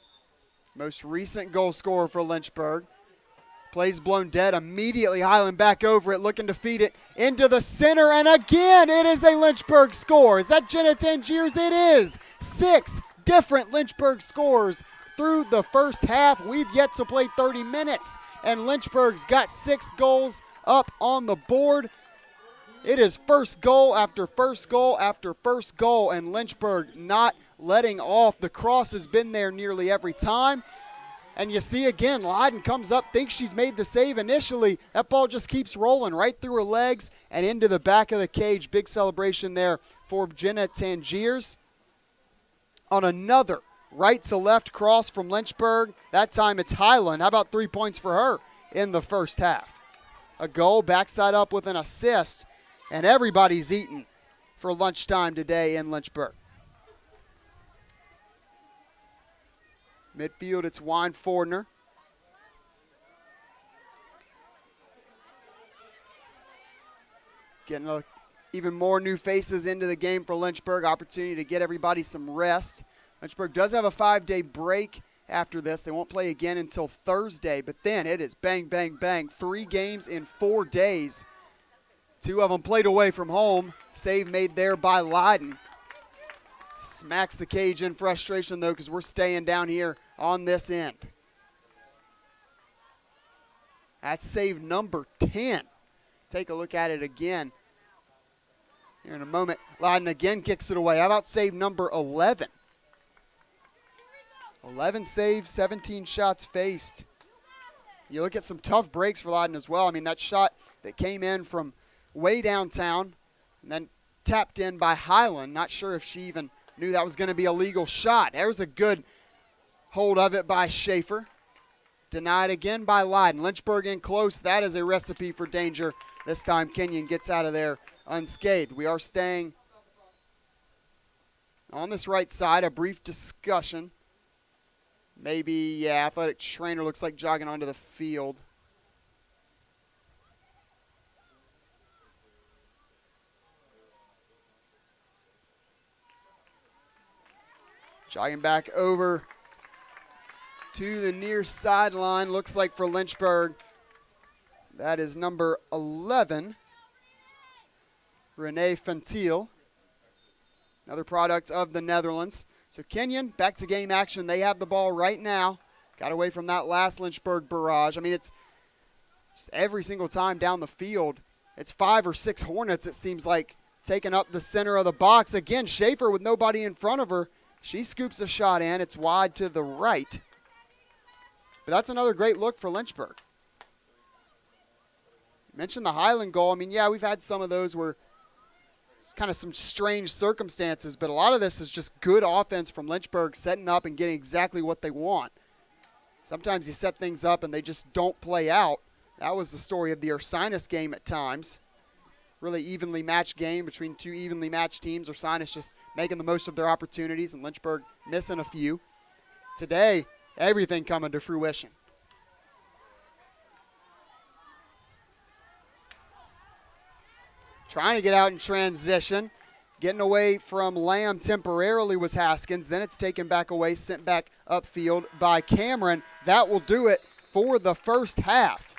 most recent goal scorer for Lynchburg. Plays blown dead. Immediately Highland back over it, looking to feed it into the center. And again, it is a Lynchburg score. Is that Jenna Tangiers? It is. 6 different Lynchburg scores through the first half. We've yet to play 30 minutes, and Lynchburg's got 6 goals up on the board. It is first goal after first goal after first goal, and Lynchburg not letting off. The cross has been there nearly every time. And you see again, Leiden comes up, thinks she's made the save initially. That ball just keeps rolling right through her legs and into the back of the cage. Big celebration there for Jenna Tangiers. On another right to left cross from Lynchburg. That time it's Highland. How about 3 points for her in the first half? A goal, backside up with an assist, and everybody's eating for lunchtime today in Lynchburg. Midfield, it's Wine Fordner. Getting even more new faces into the game for Lynchburg. Opportunity to get everybody some rest. Lynchburg does have a 5-day break after this. They won't play again until Thursday, but then it is bang, bang, bang. 3 games in 4 days. 2 of them played away from home. Save made there by Leiden. Smacks the cage in frustration, though, because we're staying down here on this end. That's save number 10. Take a look at it again. here in a moment. Leiden again kicks it away. How about save number 11? 11 saves, 17 shots faced. You look at some tough breaks for Leiden as well. I mean, that shot that came in from way downtown and then tapped in by Highland. Not sure if she even knew that was going to be a legal shot. There's a good hold of it by Schaefer. Denied again by Leiden. Lynchburg in close. That is a recipe for danger. This time Kenyon gets out of there unscathed. We are staying on this right side. A brief discussion. Maybe, athletic trainer looks like jogging onto the field. Jogging back over to the near sideline. Looks like for Lynchburg, that is number 11, Renee Fentil, another product of the Netherlands. So Kenyon, back to game action. They have the ball right now. Got away from that last Lynchburg barrage. I mean, it's just every single time down the field, it's 5 or 6 Hornets, it seems like, taking up the center of the box. Again, Schaefer with nobody in front of her. She scoops a shot in. It's wide to the right. But that's another great look for Lynchburg. Mentioned the Highland goal. I mean, yeah, we've had some of those where it's kind of some strange circumstances, but a lot of this is just good offense from Lynchburg, setting up and getting exactly what they want. Sometimes you set things up and they just don't play out. That was the story of the Ursinus game at times. Really evenly matched game between two evenly matched teams. Ursinus just making the most of their opportunities and Lynchburg missing a few. Today, everything coming to fruition. Trying to get out in transition. Getting away from Lamb temporarily was Haskins. Then it's taken back away, sent back upfield by Cameron. That will do it for the first half.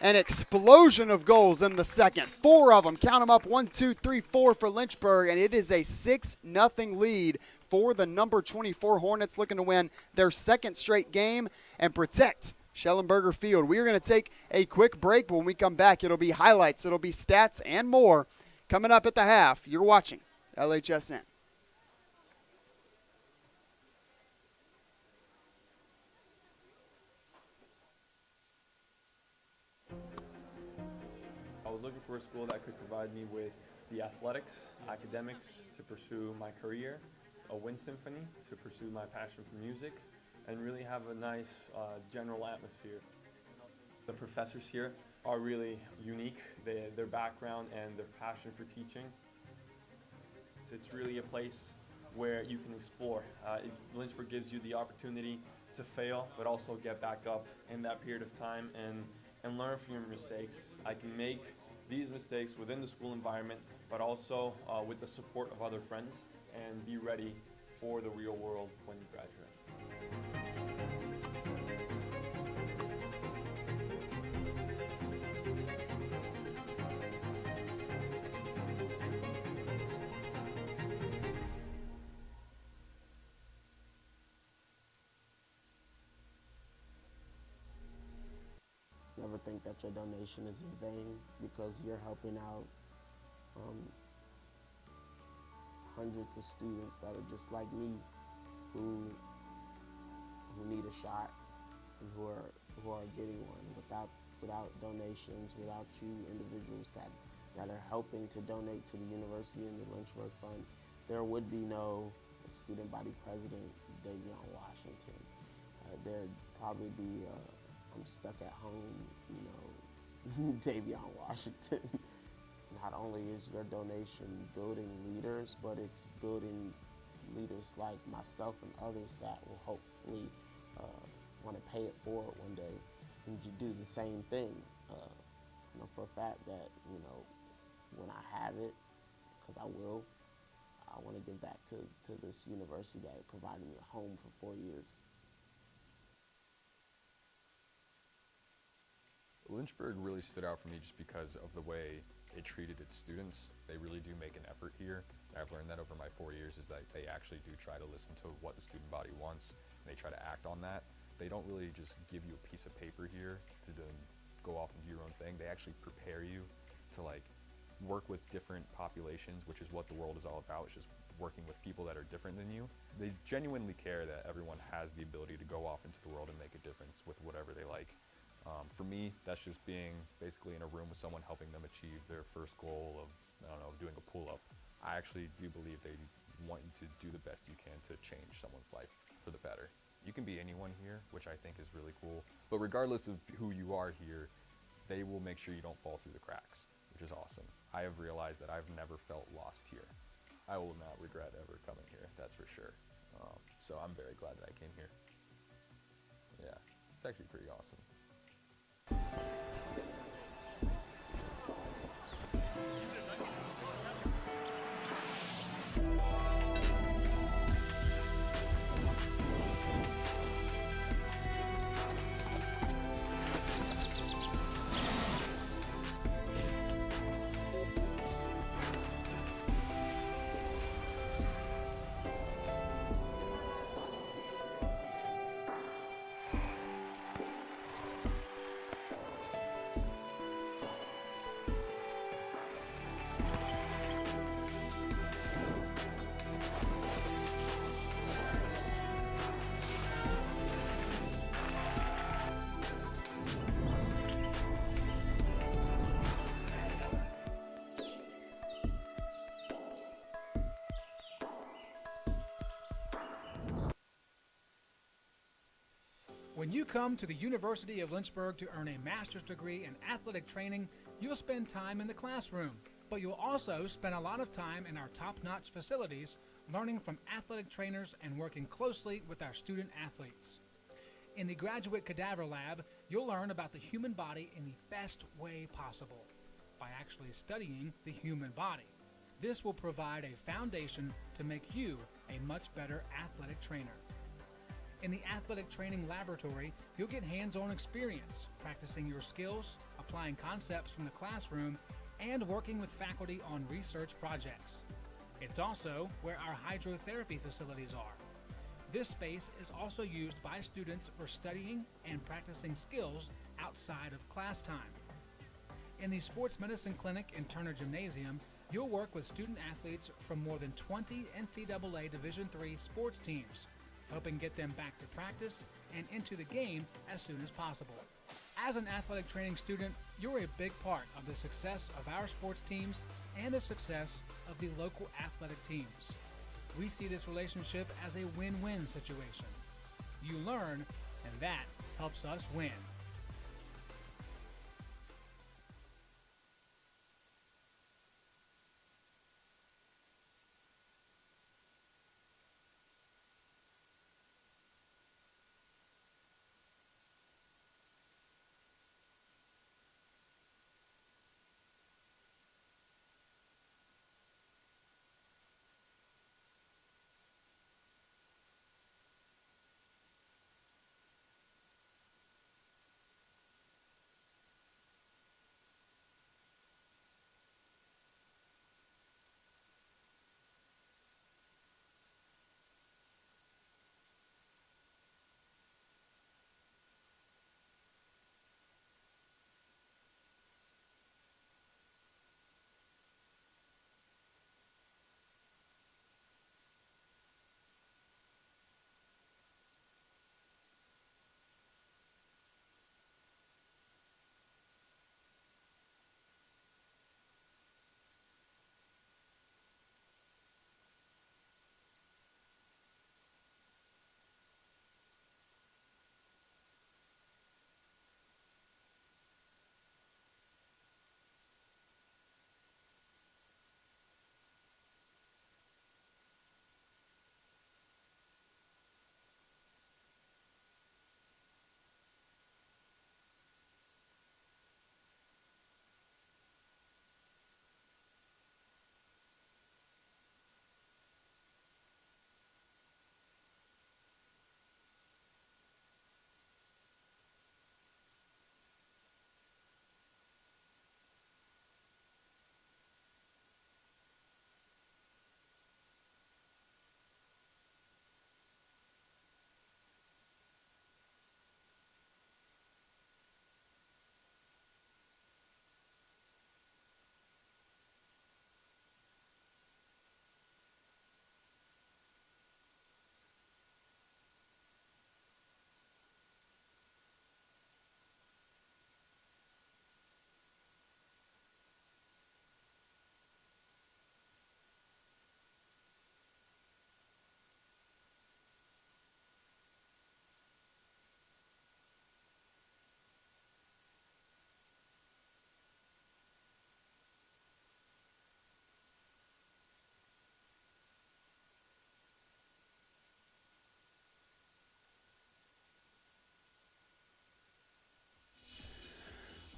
An explosion of goals in the second. 4 of them. Count them up. 1, 2, 3, 4 for Lynchburg. And it is a 6-0 lead for the number 24 Hornets, looking to win their second straight game and protect Schellenberger Field. We are going to take a quick break, but when we come back, it'll be highlights, it'll be stats, and more coming up at the half. You're watching LHSN. I was looking for a school that could provide me with the athletics, academics to pursue my career, a wind symphony to pursue my passion for music, and really have a nice general atmosphere. The professors here are really unique, their background and their passion for teaching. It's really a place where you can explore. Lynchburg gives you the opportunity to fail, but also get back up in that period of time and learn from your mistakes. I can make these mistakes within the school environment, but also with the support of other friends, and be ready for the real world when you graduate. Never think that your donation is in vain, because you're helping out hundreds of students that are just like me, who need a shot and who are getting one. Without donations, without you individuals that are helping to donate to the university and the Lynchburg Fund, there would be no student body president, Davion Washington. There'd probably be I'm stuck at home, Davion Washington. Not only is your donation building leaders, but it's building leaders like myself and others that will hopefully want to pay it forward one day and you do the same thing. For a fact that, when I have it, because I will, I want to give back to this university that provided me a home for 4 years. Lynchburg really stood out for me just because of the way it treated its students. They really do make an effort here. I've learned that over my 4 years, is that they actually do try to listen to what the student body wants, and they try to act on that. They don't really just give you a piece of paper here to go off and do your own thing. They actually prepare you to work with different populations, which is what the world is all about. It's just working with people that are different than you. They genuinely care that everyone has the ability to go off into the world and make a difference with whatever they like. For me, that's just being basically in a room with someone helping them achieve their first goal of, I don't know, doing a pull-up. I actually do believe they want you to do the best you can to change someone's life for the better. You can be anyone here, which I think is really cool. But regardless of who you are here, they will make sure you don't fall through the cracks, which is awesome. I have realized that I've never felt lost here. I will not regret ever coming here, that's for sure. So I'm very glad that I came here. Yeah, it's actually pretty awesome. When you come to the University of Lynchburg to earn a master's degree in athletic training, you'll spend time in the classroom, but you'll also spend a lot of time in our top-notch facilities, learning from athletic trainers and working closely with our student athletes. In the Graduate Cadaver Lab, you'll learn about the human body in the best way possible, by actually studying the human body. This will provide a foundation to make you a much better athletic trainer. In the Athletic Training Laboratory, you'll get hands-on experience, practicing your skills, applying concepts from the classroom, and working with faculty on research projects. It's also where our hydrotherapy facilities are. This space is also used by students for studying and practicing skills outside of class time. In the Sports Medicine Clinic and Turner Gymnasium, you'll work with student athletes from more than 20 NCAA Division III sports teams, helping get them back to practice and into the game as soon as possible. As an athletic training student, you're a big part of the success of our sports teams and the success of the local athletic teams. We see this relationship as a win-win situation. You learn, and that helps us win.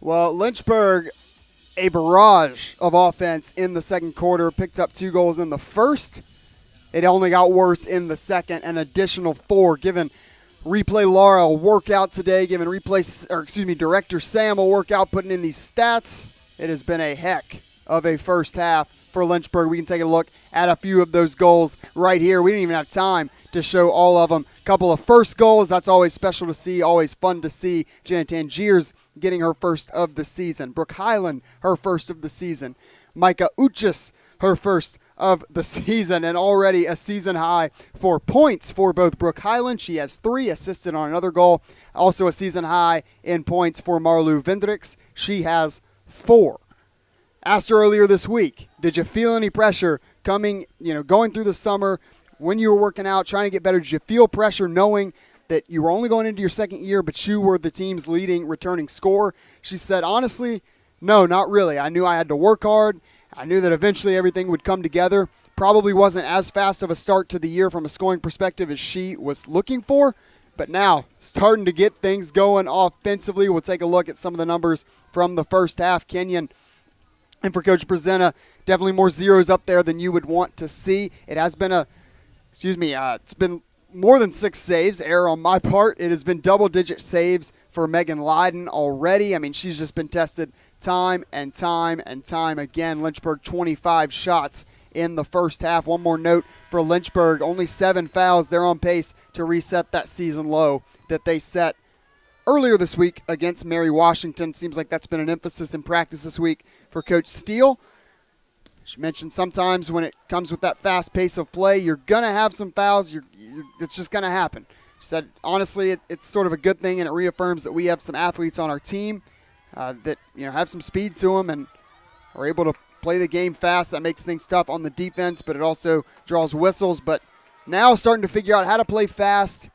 Well, Lynchburg, a barrage of offense in the second quarter, picked up 2 goals in the first. It only got worse in the second, an additional 4, giving replay Laura a workout today, giving director Sam a workout, putting in these stats. It has been a heck of a first half for Lynchburg. We can take a look at a few of those goals right here. We didn't even have time to show all of them. A couple of first goals, that's always special to see, always fun to see. Jenna Tangiers getting her first of the season. Brooke Highland, her first of the season. Micah Uchis, her first of the season, and already a season high for points for both Brooke Highland. She has 3, assisted on another goal. Also a season high in points for Marlu Vendricks. She has 4. Asked her earlier this week, did you feel any pressure going through the summer when you were working out, trying to get better? Did you feel pressure knowing that you were only going into your second year, but you were the team's leading returning scorer? She said, honestly, no, not really. I knew I had to work hard. I knew that eventually everything would come together. Probably wasn't as fast of a start to the year from a scoring perspective as she was looking for, but now starting to get things going offensively. We'll take a look at some of the numbers from the first half. Kenyon, and for Coach Prezena, definitely more zeros up there than you would want to see. It has been it's been more than 6 saves, error on my part. It has been double-digit saves for Megan Lyden already. I mean, she's just been tested time and time and time again. Lynchburg 25 shots in the first half. One more note for Lynchburg, only 7 fouls. They're on pace to reset that season low that they set earlier this week against Mary Washington. Seems like that's been an emphasis in practice this week for Coach Steele. She mentioned sometimes when it comes with that fast pace of play, you're going to have some fouls. It's just going to happen. She said, honestly, it's sort of a good thing, and it reaffirms that we have some athletes on our team that have some speed to them and are able to play the game fast. That makes things tough on the defense, but it also draws whistles. But now starting to figure out how to play fast,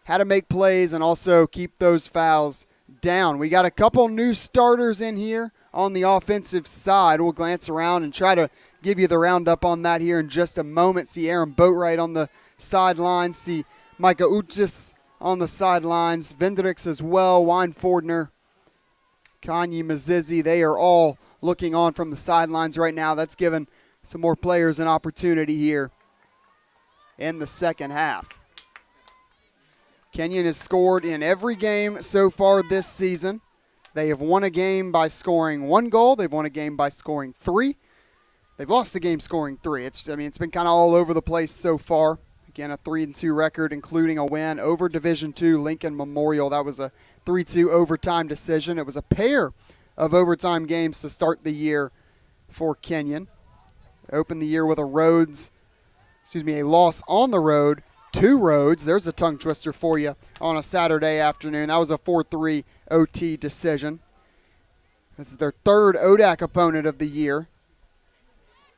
how to make plays, and also keep those fouls down. We got a couple new starters in here on the offensive side. We'll glance around and try to give you the roundup on that here in just a moment. See Aaron Boatwright on the sidelines. See Micah Uchis on the sidelines. Vendricks as well. Wine Fordner, Kanye Mazizi. They are all looking on from the sidelines right now. That's given some more players an opportunity here in the second half. Kenyon has scored in every game so far this season. They have won a game by scoring 1 goal. They've won a game by scoring 3. They've lost a game scoring 3. It's been kind of all over the place so far. Again, a 3-2 record, including a win over Division II Lincoln Memorial. That was a 3-2 overtime decision. It was a pair of overtime games to start the year for Kenyon. They opened the year with a loss on the road. 2 roads. There's a tongue twister for you on a Saturday afternoon. That was a 4-3 OT decision. This is their 3rd ODAC opponent of the year.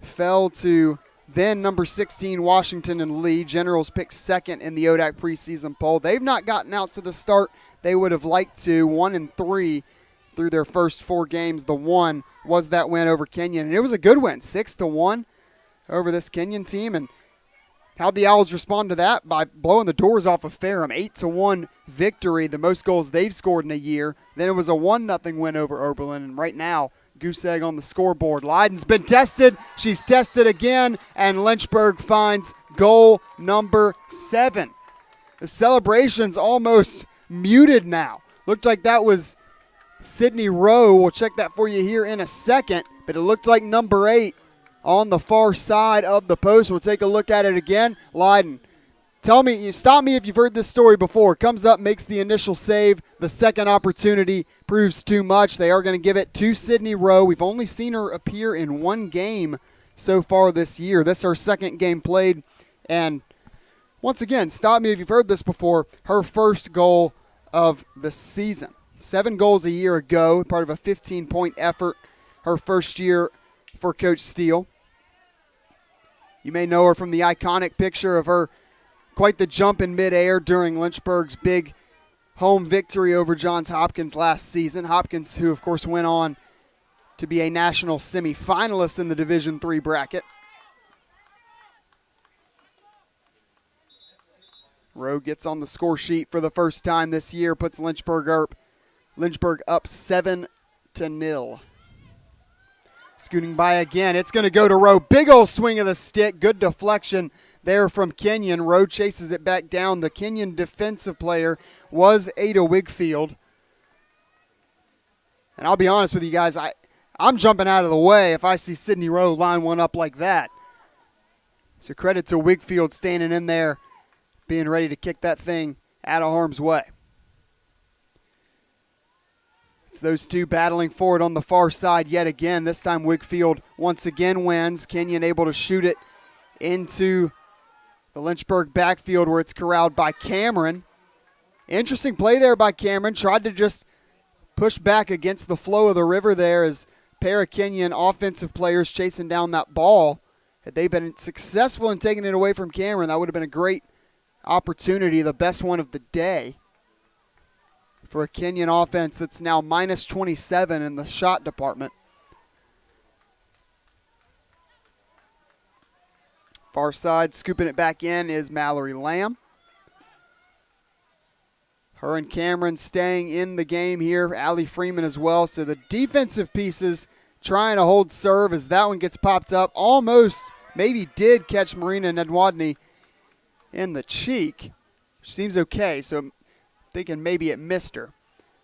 Fell to then number 16 Washington and Lee. Generals picked 2nd in the ODAC preseason poll. They've not gotten out to the start they would have liked to. 1-3 through their first 4 games. The one was that win over Kenyon, and it was a good win, 6-1 over this Kenyon team. And how'd the Owls respond to that? By blowing the doors off of Ferrum. 8-1 victory, the most goals they've scored in a year. Then it was a 1-0 win over Oberlin. And right now, goose egg on the scoreboard. Lyden's been tested. She's tested again. And Lynchburg finds goal number 7. The celebration's almost muted now. Looked like that was Sydney Rowe. We'll check that for you here in a second. But it looked like number 8. On the far side of the post. We'll take a look at it again. Lyden, stop me if you've heard this story before. Comes up, makes the initial save. The second opportunity proves too much. They are going to give it to Sydney Rowe. We've only seen her appear in 1 game so far this year. This is her 2nd game played. And once again, stop me if you've heard this before, her first goal of the season. 7 goals a year ago, part of a 15-point effort her first year for Coach Steele. You may know her from the iconic picture of her quite the jump in midair during Lynchburg's big home victory over Johns Hopkins last season. Hopkins, who of course went on to be a national semifinalist in the Division III bracket. Rowe gets on the score sheet for the first time this year, puts Lynchburg up 7-0 0. Scooting by again. It's going to go to Rowe. Big old swing of the stick. Good deflection there from Kenyon. Rowe chases it back down. The Kenyon defensive player was Ada Wigfield. And I'll be honest with you guys, I'm jumping out of the way if I see Sydney Rowe line one up like that. So credit to Wigfield standing in there, being ready to kick that thing out of harm's way. It's those two battling for it on the far side yet again. This time Wigfield once again wins. Kenyon able to shoot it into the Lynchburg backfield where it's corralled by Cameron. Interesting play there by Cameron. Tried to just push back against the flow of the river there as pair of Kenyon offensive players chasing down that ball. Had they been successful in taking it away from Cameron, that would have been a great opportunity, the best one of the day for a Kenyon offense that's now minus 27 in the shot department. Far side, scooping it back in is Mallory Lamb. Her and Cameron staying in the game here. Allie Freeman as well. So the defensive pieces trying to hold serve as that one gets popped up. Almost maybe did catch Marina Nedwadny in the cheek, which seems okay. So thinking maybe it missed her.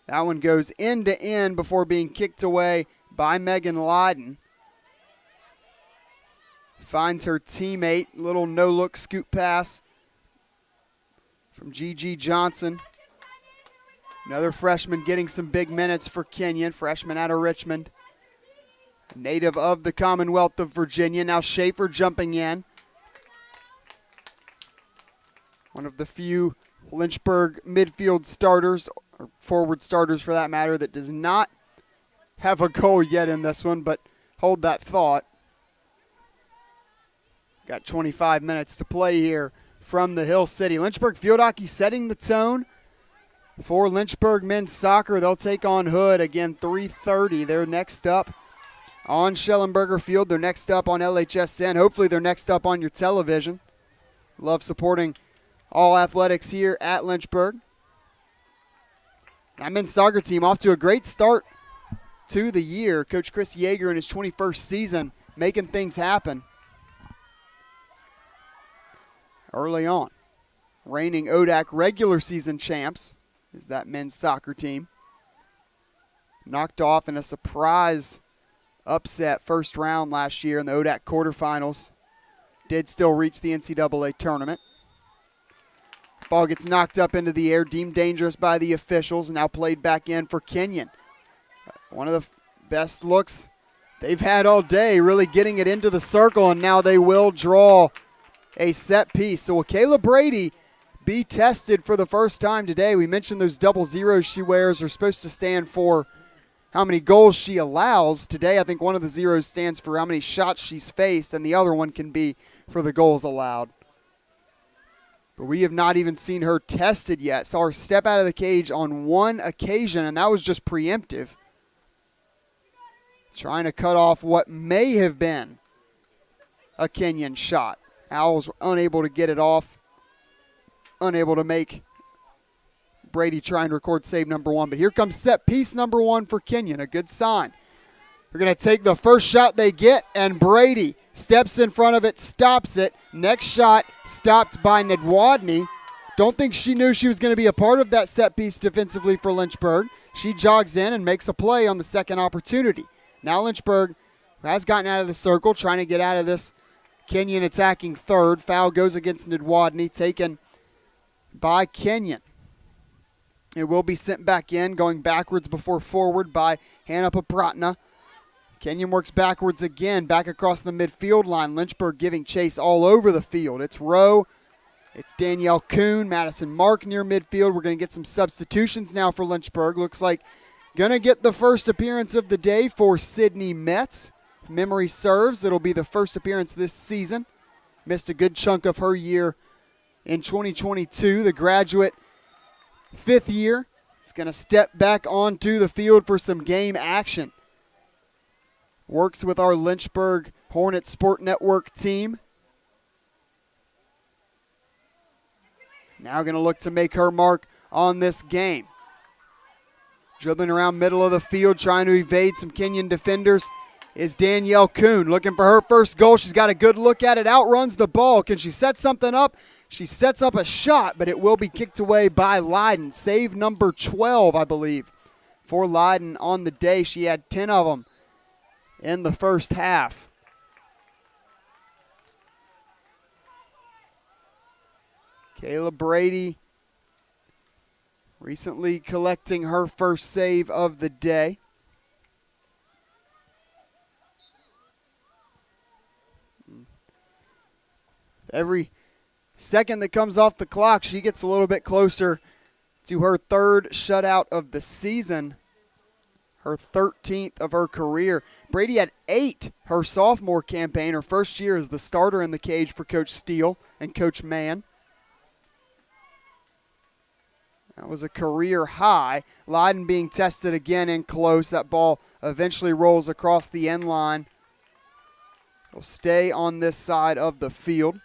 That one goes end to end before being kicked away by Megan Lyden. Finds her teammate. Little no-look scoop pass from Gigi Johnson. Another freshman getting some big minutes for Kenyon, freshman out of Richmond. A native of the Commonwealth of Virginia. Now Schaefer jumping in. One of the few Lynchburg midfield starters, or forward starters for that matter, that does not have a goal yet in this one, but hold that thought. Got 25 minutes to play here from the Hill City. Lynchburg field hockey setting the tone for Lynchburg men's soccer. They'll take on Hood again, 3:30. They're next up on Schellenberger Field. They're next up on LHSN. Hopefully they're next up on your television. Love supporting all athletics here at Lynchburg. Our men's soccer team off to a great start to the year. Coach Chris Yeager in his 21st season making things happen early on. Reigning ODAC regular season champs is that men's soccer team. Knocked off in a surprise upset first round last year in the ODAC quarterfinals. Did still reach the NCAA tournament. Ball gets knocked up into the air, deemed dangerous by the officials, now played back in for Kenyon. One of the best looks they've had all day, really getting it into the circle, and now they will draw a set piece. So will Kayla Brady be tested for the first time today? We mentioned those double zeros she wears are supposed to stand for how many goals she allows. Today, I think one of the zeros stands for how many shots she's faced, and the other one can be for the goals allowed. But we have not even seen her tested yet. Saw her step out of the cage on one occasion, and that was just preemptive. Trying to cut off what may have been a Kenyon shot. Owls were unable to get it off. Unable to make Brady try and record save number one. But here comes set piece number one for Kenyon. A good sign. They're going to take the first shot they get, and Brady steps in front of it, stops it. Next shot stopped by Nedwadny. Don't think she knew she was going to be a part of that set piece defensively for Lynchburg. She jogs in and makes a play on the second opportunity. Now Lynchburg has gotten out of the circle, trying to get out of this. Kenyon attacking third. Foul goes against Nedwadny, taken by Kenyon. It will be sent back in, going backwards before forward by Hannah Popratna. Kenyon works backwards again, back across the midfield line. Lynchburg giving chase all over the field. It's Rowe. It's Danielle Kuhn, Madison Mark near midfield. We're going to get some substitutions now for Lynchburg. Looks like going to get the first appearance of the day for Sydney Metz. If memory serves, it'll be the first appearance this season. Missed a good chunk of her year in 2022. The graduate, fifth year, is going to step back onto the field for some game action. Works with our Lynchburg Hornets Sport Network team. Now going to look to make her mark on this game. Dribbling around middle of the field, trying to evade some Kenyon defenders is Danielle Kuhn. Looking for her first goal. She's got a good look at it, outruns the ball. Can she set something up? She sets up a shot, but it will be kicked away by Leiden. Save number 12, I believe, for Leiden on the day. She had 10 of them in the first half. Kayla Brady recently collecting her first save of the day. Every second that comes off the clock, she gets a little bit closer to her third shutout of the season, her 13th of her career. Brady had 8 her sophomore campaign, her first year as the starter in the cage for Coach Steele and Coach Mann. That was a career high. Leiden being tested again in close. That ball eventually rolls across the end line. It'll stay on this side of the field.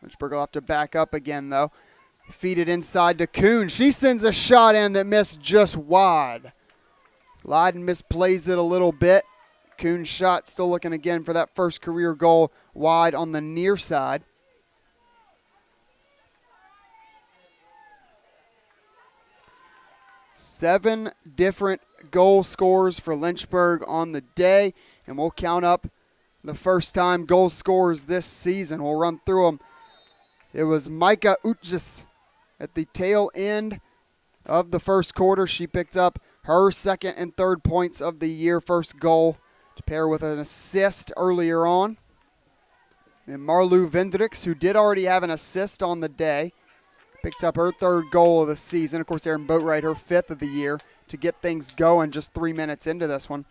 Lynchburg will have to back up again, though. Feed it inside to Kuhn. She sends a shot in that missed just wide. Leiden misplays it a little bit. Kuhn's shot still looking again for that first career goal wide on the near side. Seven different goal scorers for Lynchburg on the day, and we'll count up the first-time goal scorers this season. We'll run through them. It was Micah Utjes at the tail end of the first quarter. She picked up her second and third points of the year, first goal to pair with an assist earlier on. And Marlou Vendricks, who did already have an assist on the day, picked up her third goal of the season. Of course, Erin Boatwright, her 5th of the year, to get things going just 3 minutes into this one.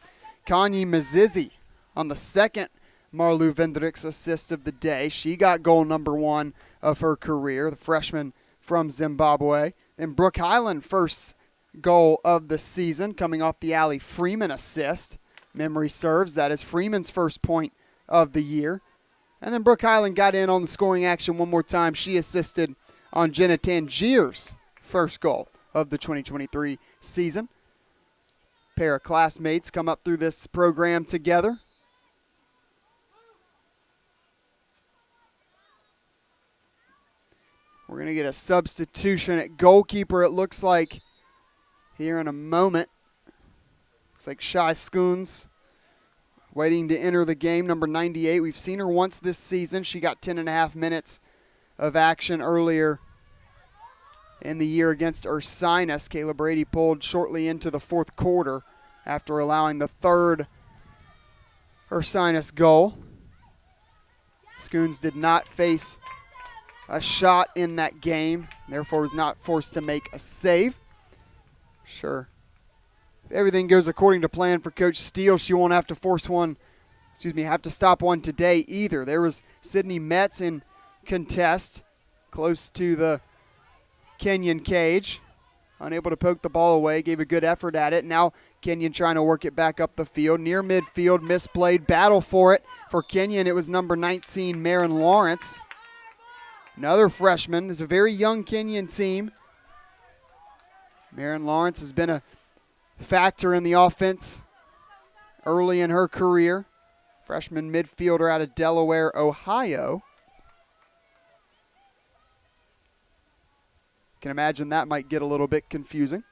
Kanye Mazizi on the second Marlou Vendricks assist of the day. She got goal number 1 of her career, the freshman from Zimbabwe. And Brooke Highland, first goal of the season, coming off the Allie Freeman assist. Memory serves, that is Freeman's first point of the year. And then Brooke Highland got in on the scoring action one more time. She assisted on Jenna Tangier's first goal of the 2023 season. Pair of classmates come up through this program together. We're going to get a substitution at goalkeeper, it looks like, here in a moment. Looks like Shai Skoons waiting to enter the game, number 98. We've seen her once this season. She got 10.5 minutes of action earlier in the year against Ursinus. Kayla Brady pulled shortly into the fourth quarter after allowing the third Ursinus goal. Skoons did not face a shot in that game, therefore was not forced to make a save. Sure. If everything goes according to plan for Coach Steele, she won't have to have to stop one today either. There was Sydney Metz in contest close to the Kenyon cage. Unable to poke the ball away, gave a good effort at it. Now Kenyon trying to work it back up the field. Near midfield, misplayed, battle for it. For Kenyon, it was number 19, Marin Lawrence. Another freshman. It's a very young Kenyon team. Marin Lawrence has been a factor in the offense early in her career. Freshman midfielder out of Delaware, Ohio. Can imagine that might get a little bit confusing.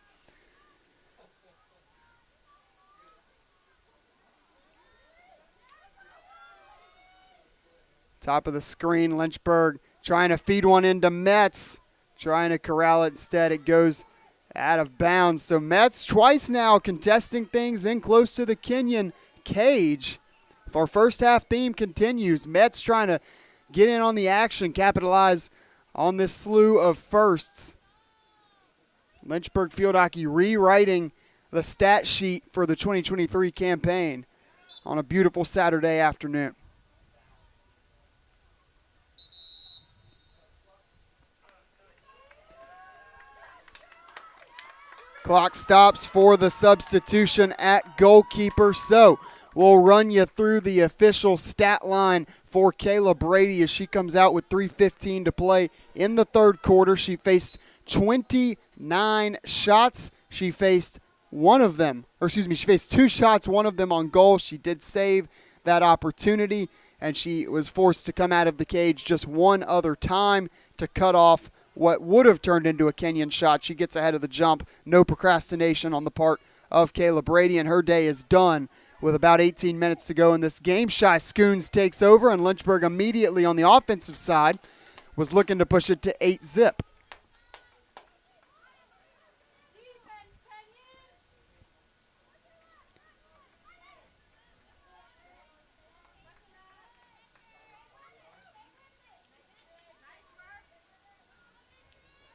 Top of the screen, Lynchburg trying to feed one into Metz. Trying to corral it instead. It goes out of bounds. So Metz twice now contesting things in close to the Kenyon cage. If our first half theme continues, Metz trying to get in on the action, capitalize on this slew of firsts. Lynchburg Field Hockey rewriting the stat sheet for the 2023 campaign on a beautiful Saturday afternoon. Clock stops for the substitution at goalkeeper. So we'll run you through the official stat line for Kayla Brady as she comes out with 3:15 to play in the third quarter. She faced 20 9 shots. She faced she faced 2 shots, one of them on goal. She did save that opportunity, and she was forced to come out of the cage just one other time to cut off what would have turned into a Kenyon shot. She gets ahead of the jump. No procrastination on the part of Kayla Brady, and her day is done with about 18 minutes to go in this game. Shy Scoons takes over, and Lynchburg immediately on the offensive side was looking to push it to 8-zip.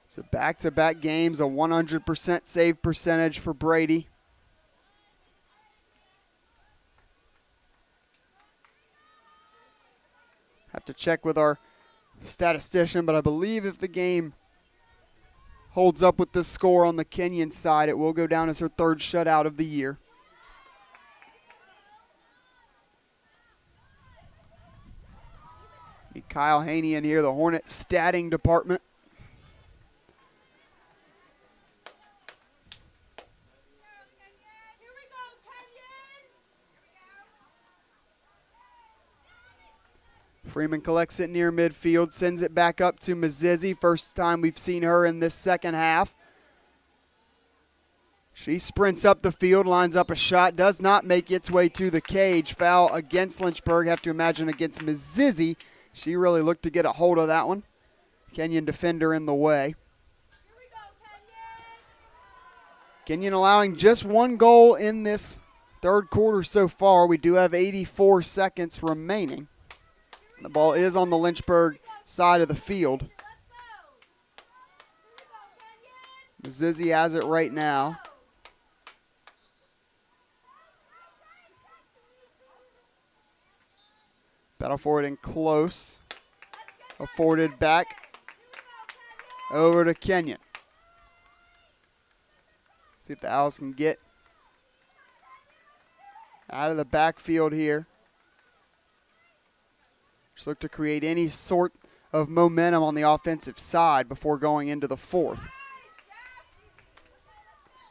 So back-to-back games, a 100% save percentage for Brady. Have to check with our statistician, but I believe if the game holds up with this score on the Kenyon side, it will go down as her 3rd shutout of the year. Need Kyle Haney in here, the Hornets statting department. Freeman collects it near midfield, sends it back up to Mazizi. First time we've seen her in this second half. She sprints up the field, lines up a shot, does not make its way to the cage. Foul against Lynchburg, have to imagine against Mazizi. She really looked to get a hold of that one. Kenyon defender in the way. Kenyon allowing just 1 goal in this 3rd quarter so far. We do have 84 seconds remaining. The ball is on the Lynchburg side of the field. Mazizi has it right now. Battle forward and close. Afforded back over to Kenyon. See if the Owls can get out of the backfield here. Just look to create any sort of momentum on the offensive side before going into the 4th.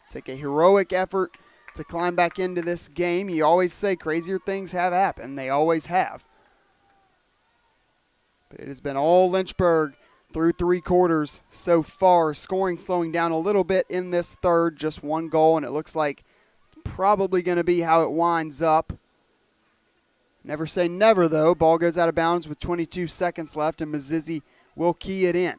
Take a heroic effort to climb back into this game. You always say crazier things have happened. They always have. But it has been all Lynchburg through 3 quarters so far. Scoring slowing down a little bit in this 3rd. Just 1 goal, and it looks like it's probably going to be how it winds up. Never say never, though. Ball goes out of bounds with 22 seconds left, and Mazizi will key it in.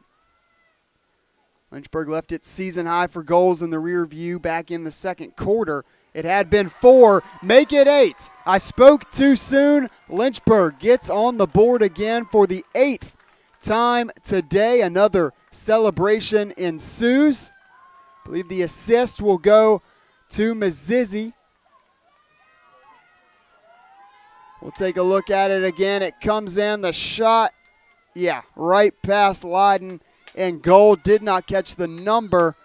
Lynchburg left its season high for goals in the rear view back in the 2nd quarter. It had been 4. Make it 8. I spoke too soon. Lynchburg gets on the board again for the 8th time today. Another celebration ensues. I believe the assist will go to Mazizi. We'll take a look at it again. It comes in. The shot, right past Leiden. And goal did not catch the number.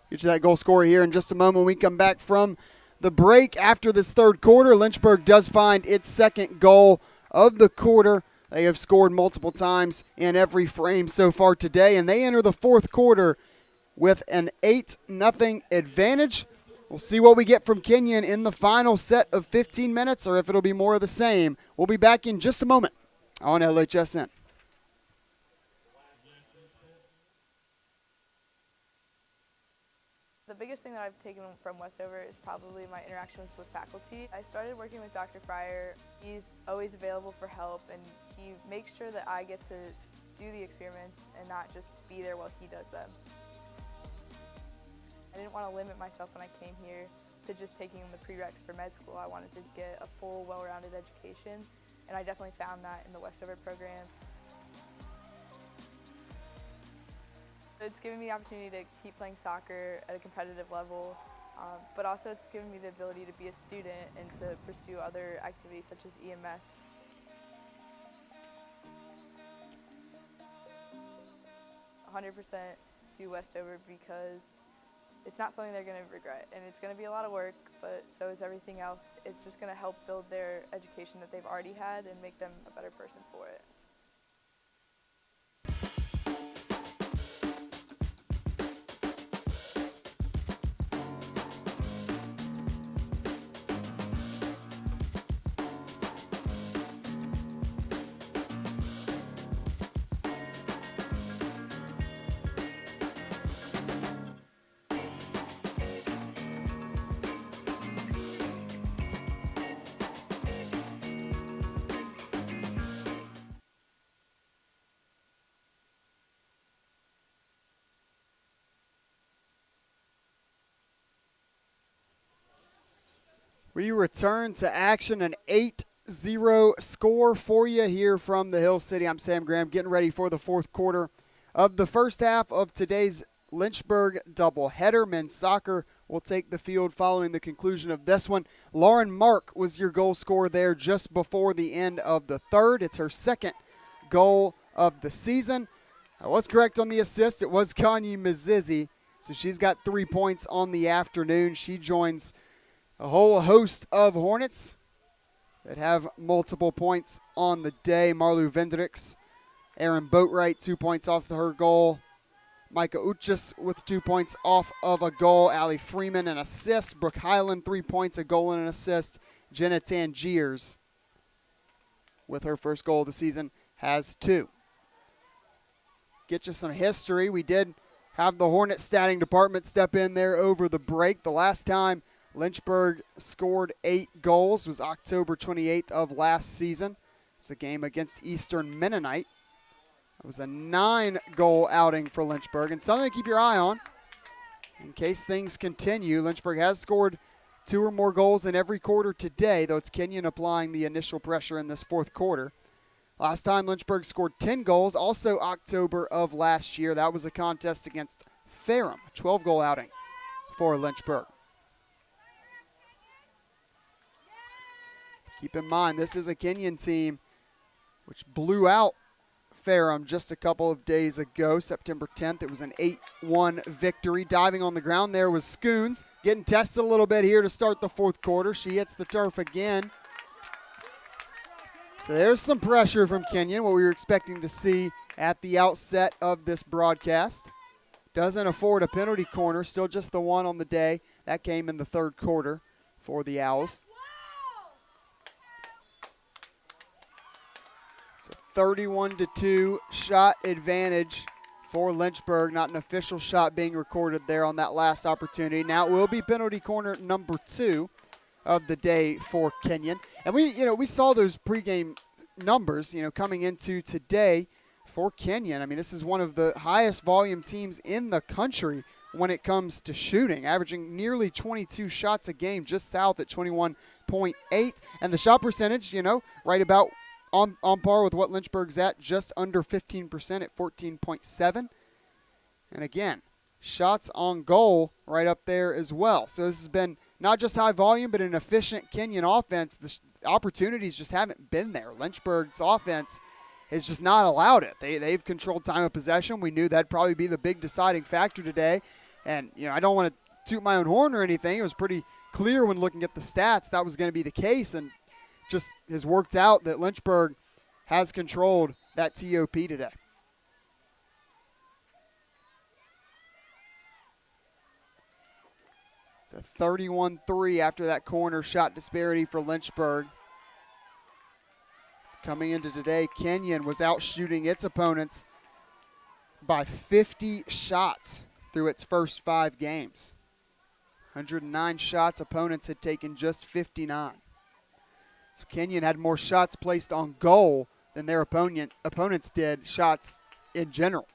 Get to that goal scorer here in just a moment when we come back from the break. After this 3rd quarter, Lynchburg does find its 2nd goal of the quarter. They have scored multiple times in every frame so far today, and they enter the 4th quarter with an 8-0 advantage. We'll see what we get from Kenyon in the final set of 15 minutes, or if it'll be more of the same. We'll be back in just a moment on LHSN. The biggest thing that I've taken from Westover is probably my interactions with faculty. I started working with Dr. Fryer. He's always available for help, and he makes sure that I get to do the experiments and not just be there while he does them. I didn't want to limit myself when I came here to just taking the prereqs for med school. I wanted to get a full, well-rounded education, and I definitely found that in the Westover program. It's given me the opportunity to keep playing soccer at a competitive level, but also it's given me the ability to be a student and to pursue other activities such as EMS. "100% do Westover because it's not something they're going to regret. And it's going to be a lot of work, but so is everything else. It's just going to help build their education that they've already had and make them a better person for it. We return to action, an 8-0 score for you here from the Hill City. I'm Sam Graham, getting ready for the fourth quarter of the first half of today's Lynchburg doubleheader. Men's soccer will take the field following the conclusion of this one. Lauren Mark was your goal scorer there just before the end of the third. It's her second goal of the season. I was correct on the assist. It was Kenyon Mizizi, so she's got 3 points on the afternoon. She joins a whole host of Hornets that have multiple points on the day. Marlu Vendricks, Erin Boatwright, 2 points off her goal. Micah Uchis with 2 points off of a goal. Allie Freeman, an assist. Brooke Highland, 3 points, a goal and an assist. Jenna Tangiers, with her first goal of the season, has 2. Get you some history. We did have the Hornet statting department step in there over the break. The last time Lynchburg scored 8 goals was October 28th of last season. It was a game against Eastern Mennonite. It was a 9-goal outing for Lynchburg, and something to keep your eye on in case things continue. Lynchburg has scored 2 or more goals in every quarter today, though it's Kenyon applying the initial pressure in this fourth quarter. Last time Lynchburg scored 10 goals, also October of last year. That was a contest against Ferrum, a 12-goal outing for Lynchburg. Keep in mind, this is a Kenyon team which blew out Ferrum just a couple of days ago, September 10th. It was an 8-1 victory. Diving on the ground there was Scoons, getting tested a little bit here to start the fourth quarter. She hits the turf again. So there's some pressure from Kenyon, what we were expecting to see at the outset of this broadcast. Doesn't afford a penalty corner, still just the one on the day. That came in the third quarter for the Owls. It's a 31-2 shot advantage for Lynchburg. Not an official shot being recorded there on that last opportunity. Now it will be penalty corner number 2 of the day for Kenyon. And we saw those pregame numbers, coming into today for Kenyon. I mean, this is one of the highest volume teams in the country when it comes to shooting, averaging nearly 22 shots a game, just south at 21.8. And the shot percentage, right about on par with what Lynchburg's at, just under 15% at 14.7. And again, shots on goal right up there as well. So this has been not just high volume, but an efficient Kenyon offense. The opportunities just haven't been there. Lynchburg's offense has just not allowed it. They've controlled time of possession. We knew that'd probably be the big deciding factor today. And, I don't want to toot my own horn or anything. It was pretty clear when looking at the stats that was going to be the case, and just has worked out that Lynchburg has controlled that TOP today. It's a 31-3 after that corner shot disparity for Lynchburg. Coming into today, Kenyon was out shooting its opponents by 50 shots through its first 5 games. 109 shots, opponents had taken just 59. So Kenyon had more shots placed on goal than their opponents did shots in general.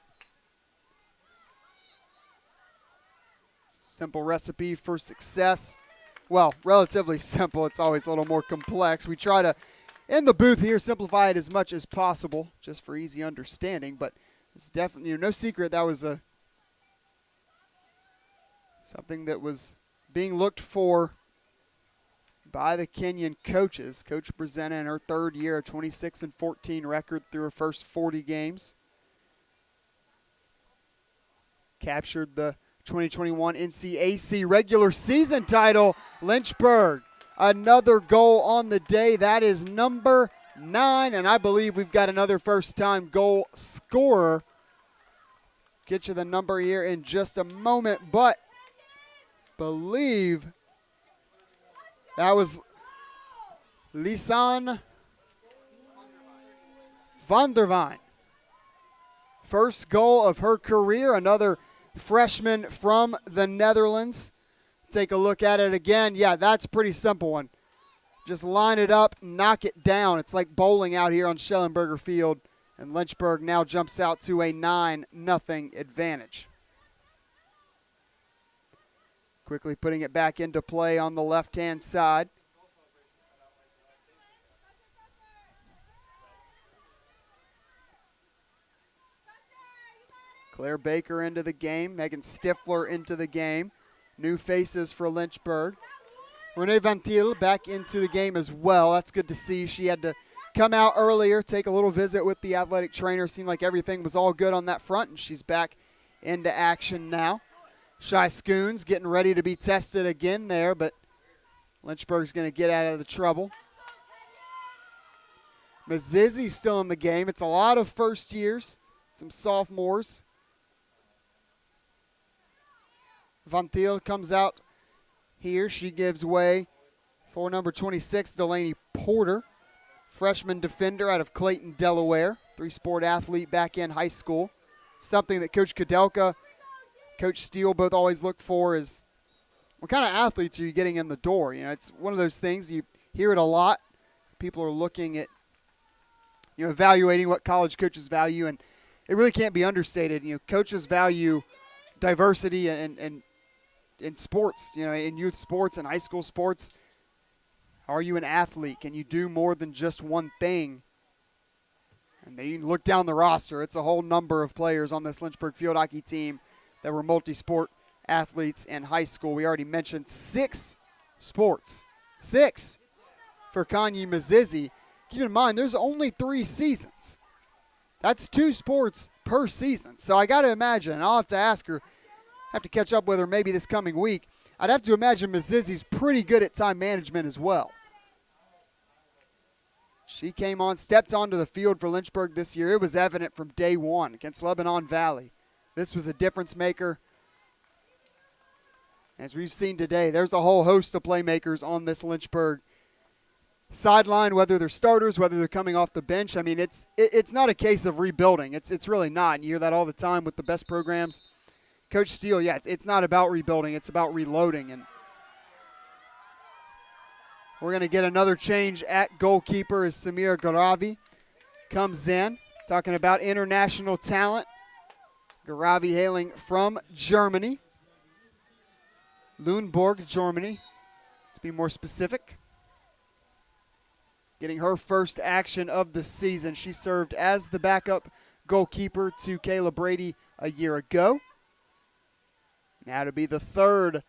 Simple recipe for success. Well, relatively simple. It's always a little more complex. We try to, in the booth here, simplify it as much as possible, just for easy understanding. But it's definitely no secret that was something that was being looked for by the Kenyon coaches. Coach Brzena in her third year, a 26-14 record through her first 40 games. Captured the 2021 NCAC regular season title. Lynchburg, another goal on the day. That is number 9, and I believe we've got another first-time goal scorer. Get you the number here in just a moment, but believe that was Lisanne van der Vijn. First goal of her career, another freshman from the Netherlands. Take a look at it again. Yeah, that's a pretty simple one. Just line it up, knock it down. It's like bowling out here on Schellenberger Field, and Lynchburg now jumps out to a 9-0 advantage. Quickly putting it back into play on the left-hand side. Claire Baker into the game. Megan Stifler into the game. New faces for Lynchburg. Renee Van Thiel back into the game as well. That's good to see. She had to come out earlier, take a little visit with the athletic trainer. Seemed like everything was all good on that front, and she's back into action now. Shy Schoons getting ready to be tested again there, but Lynchburg's going to get out of the trouble. Mazizi's still in the game. It's a lot of first years, some sophomores. Van Thiel comes out here. She gives way for number 26, Delaney Porter, freshman defender out of Clayton, Delaware, 3-sport athlete back in high school. Something that Coach Kudelka, Coach Steele both always look for is what kind of athletes are you getting in the door? You know, it's one of those things, you hear it a lot. People are looking at, evaluating what college coaches value, and it really can't be understated. Coaches value diversity and in sports, in youth sports and high school sports. Are you an athlete? Can you do more than just one thing? And then you can look down the roster. It's a whole number of players on this Lynchburg field hockey team that were multi-sport athletes in high school. We already mentioned 6 sports. 6 for Kanye Mazizi. Keep in mind, there's only 3 seasons. That's 2 sports per season. So I got to imagine, and I'll have to ask her, have to catch up with her maybe this coming week. I'd have to imagine Mazizi's pretty good at time management as well. She stepped onto the field for Lynchburg this year. It was evident from day one against Lebanon Valley. This was a difference maker. As we've seen today, there's a whole host of playmakers on this Lynchburg sideline, whether they're starters, whether they're coming off the bench. I mean, it's not a case of rebuilding. It's really not. And you hear that all the time with the best programs. Coach Steele, it's not about rebuilding. It's about reloading. And we're going to get another change at goalkeeper as Samir Garavi comes in. Talking about international talent. Garavi hailing from Germany. Lüneburg, Germany, to be more specific. Getting her first action of the season. She served as the backup goalkeeper to Kayla Brady a year ago. Now to be the third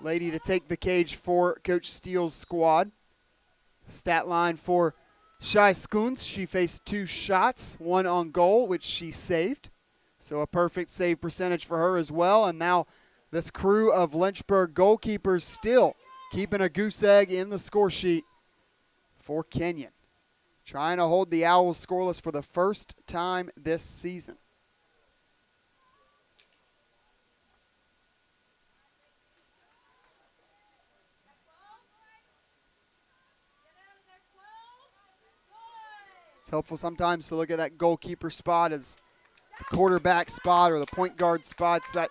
lady to take the cage for Coach Steele's squad. Stat line for Shai Schoons. She faced 2 shots, 1 on goal, which she saved. So a perfect save percentage for her as well. And now this crew of Lynchburg goalkeepers still keeping a goose egg in the score sheet for Kenyon. Trying to hold the Owls scoreless for the first time this season. It's helpful sometimes to look at that goalkeeper spot as the quarterback spot or the point guard spots that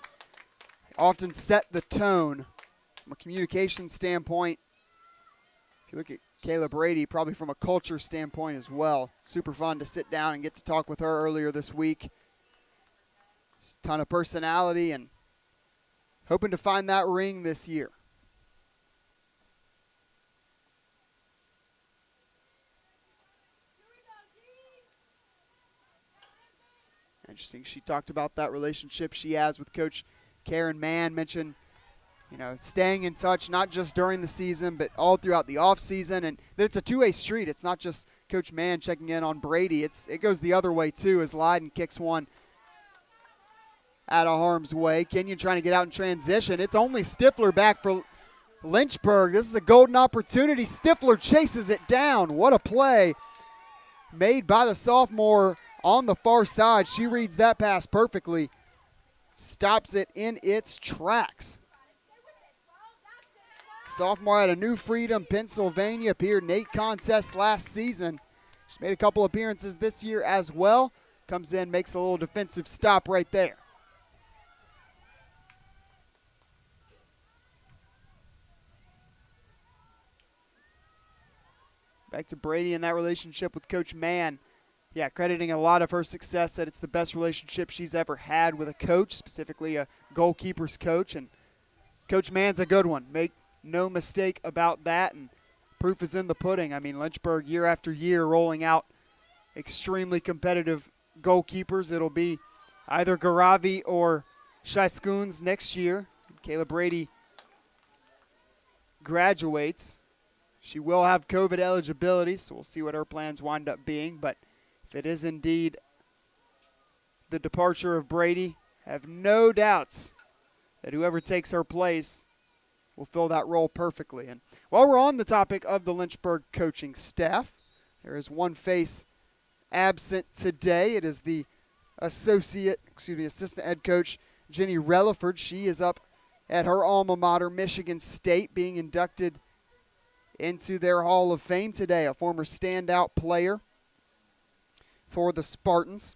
often set the tone from a communication standpoint. If you look at Kayla Brady, probably from a culture standpoint as well. Super fun to sit down and get to talk with her earlier this week. Just a ton of personality and hoping to find that ring this year. Interesting. She talked about that relationship she has with Coach Karen Mann. Mentioned, staying in touch not just during the season, but all throughout the off season, and that it's a two-way street. It's not just Coach Mann checking in on Brady. It goes the other way too, as Leiden kicks one out of harm's way. Kenyon trying to get out in transition. It's only Stifler back for Lynchburg. This is a golden opportunity. Stifler chases it down. What a play made by the sophomore on the far side. She reads that pass perfectly. Stops it in its tracks. Sophomore out of New Freedom, Pennsylvania, appeared in 8 contests last season. She's made a couple appearances this year as well. Comes in, makes a little defensive stop right there. Back to Brady in that relationship with Coach Mann. Yeah, crediting a lot of her success, that it's the best relationship she's ever had with a coach, specifically a goalkeeper's coach. And Coach Mann's a good one. Make no mistake about that. And proof is in the pudding. I mean, Lynchburg year after year rolling out extremely competitive goalkeepers. It'll be either Garavi or Shyskuns next year. Kayla Brady graduates. She will have COVID eligibility, so we'll see what her plans wind up being. But if it is indeed the departure of Brady, have no doubts that whoever takes her place will fill that role perfectly. And while we're on the topic of the Lynchburg coaching staff, there is one face absent today. It is the assistant head coach, Jenny Relaford. She is up at her alma mater, Michigan State, being inducted into their Hall of Fame today, a former standout player for the Spartans.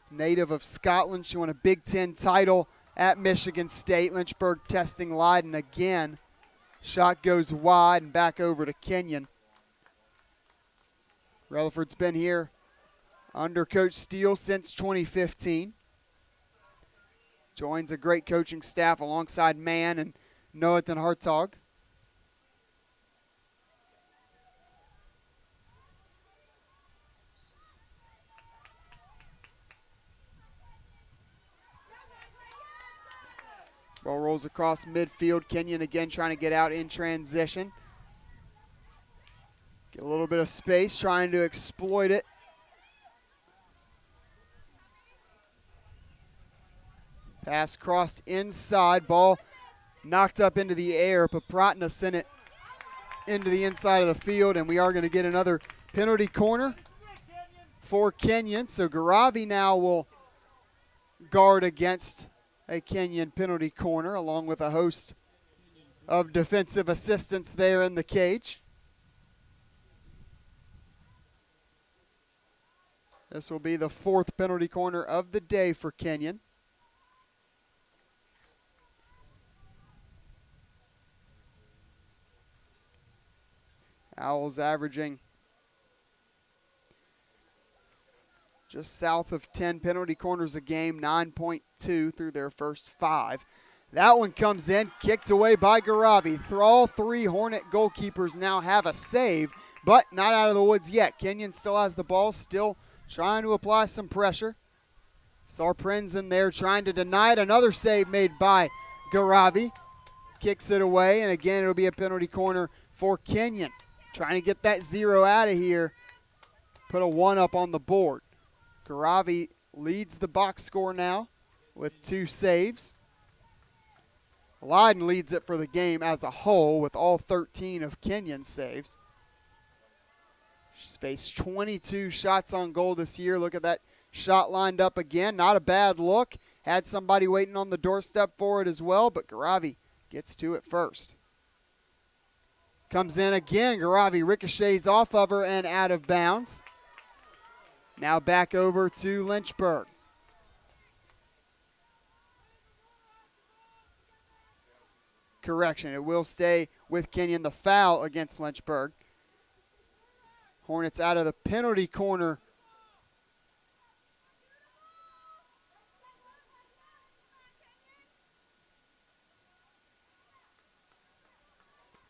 Native of Scotland, she won a Big Ten title at Michigan State. Lynchburg testing Leiden again. Shot goes wide and back over to Kenyon. Relaford's been here under Coach Steele since 2015. Joins a great coaching staff alongside Mann and Noathan Hartog. Ball rolls across midfield. Kenyon again trying to get out in transition. Get a little bit of space, trying to exploit it. Pass crossed inside. Ball knocked up into the air. Papratna sent it into the inside of the field, and we are going to get another penalty corner for Kenyon. So Garavi now will guard against a Kenyon penalty corner, along with a host of defensive assistants there in the cage. This will be the 4th penalty corner of the day for Kenyon. Owls averaging just south of 10 penalty corners a game, 9.2 through their first 5. That one comes in, kicked away by Garavi. All 3 Hornet goalkeepers now have a save, but not out of the woods yet. Kenyon still has the ball, still trying to apply some pressure. Sarprin's in there trying to deny it. Another save made by Garavi. Kicks it away, and again it'll be a penalty corner for Kenyon. Trying to get that 0 out of here. Put a 1 up on the board. Garavi leads the box score now with 2 saves. Leiden leads it for the game as a whole with all 13 of Kenyon's saves. She's faced 22 shots on goal this year. Look at that shot lined up again. Not a bad look. Had somebody waiting on the doorstep for it as well, but Garavi gets to it first. Comes in again. Garavi ricochets off of her and out of bounds. Now back over to Lynchburg. Correction, it will stay with Kenyon. The foul against Lynchburg. Hornets out of the penalty corner.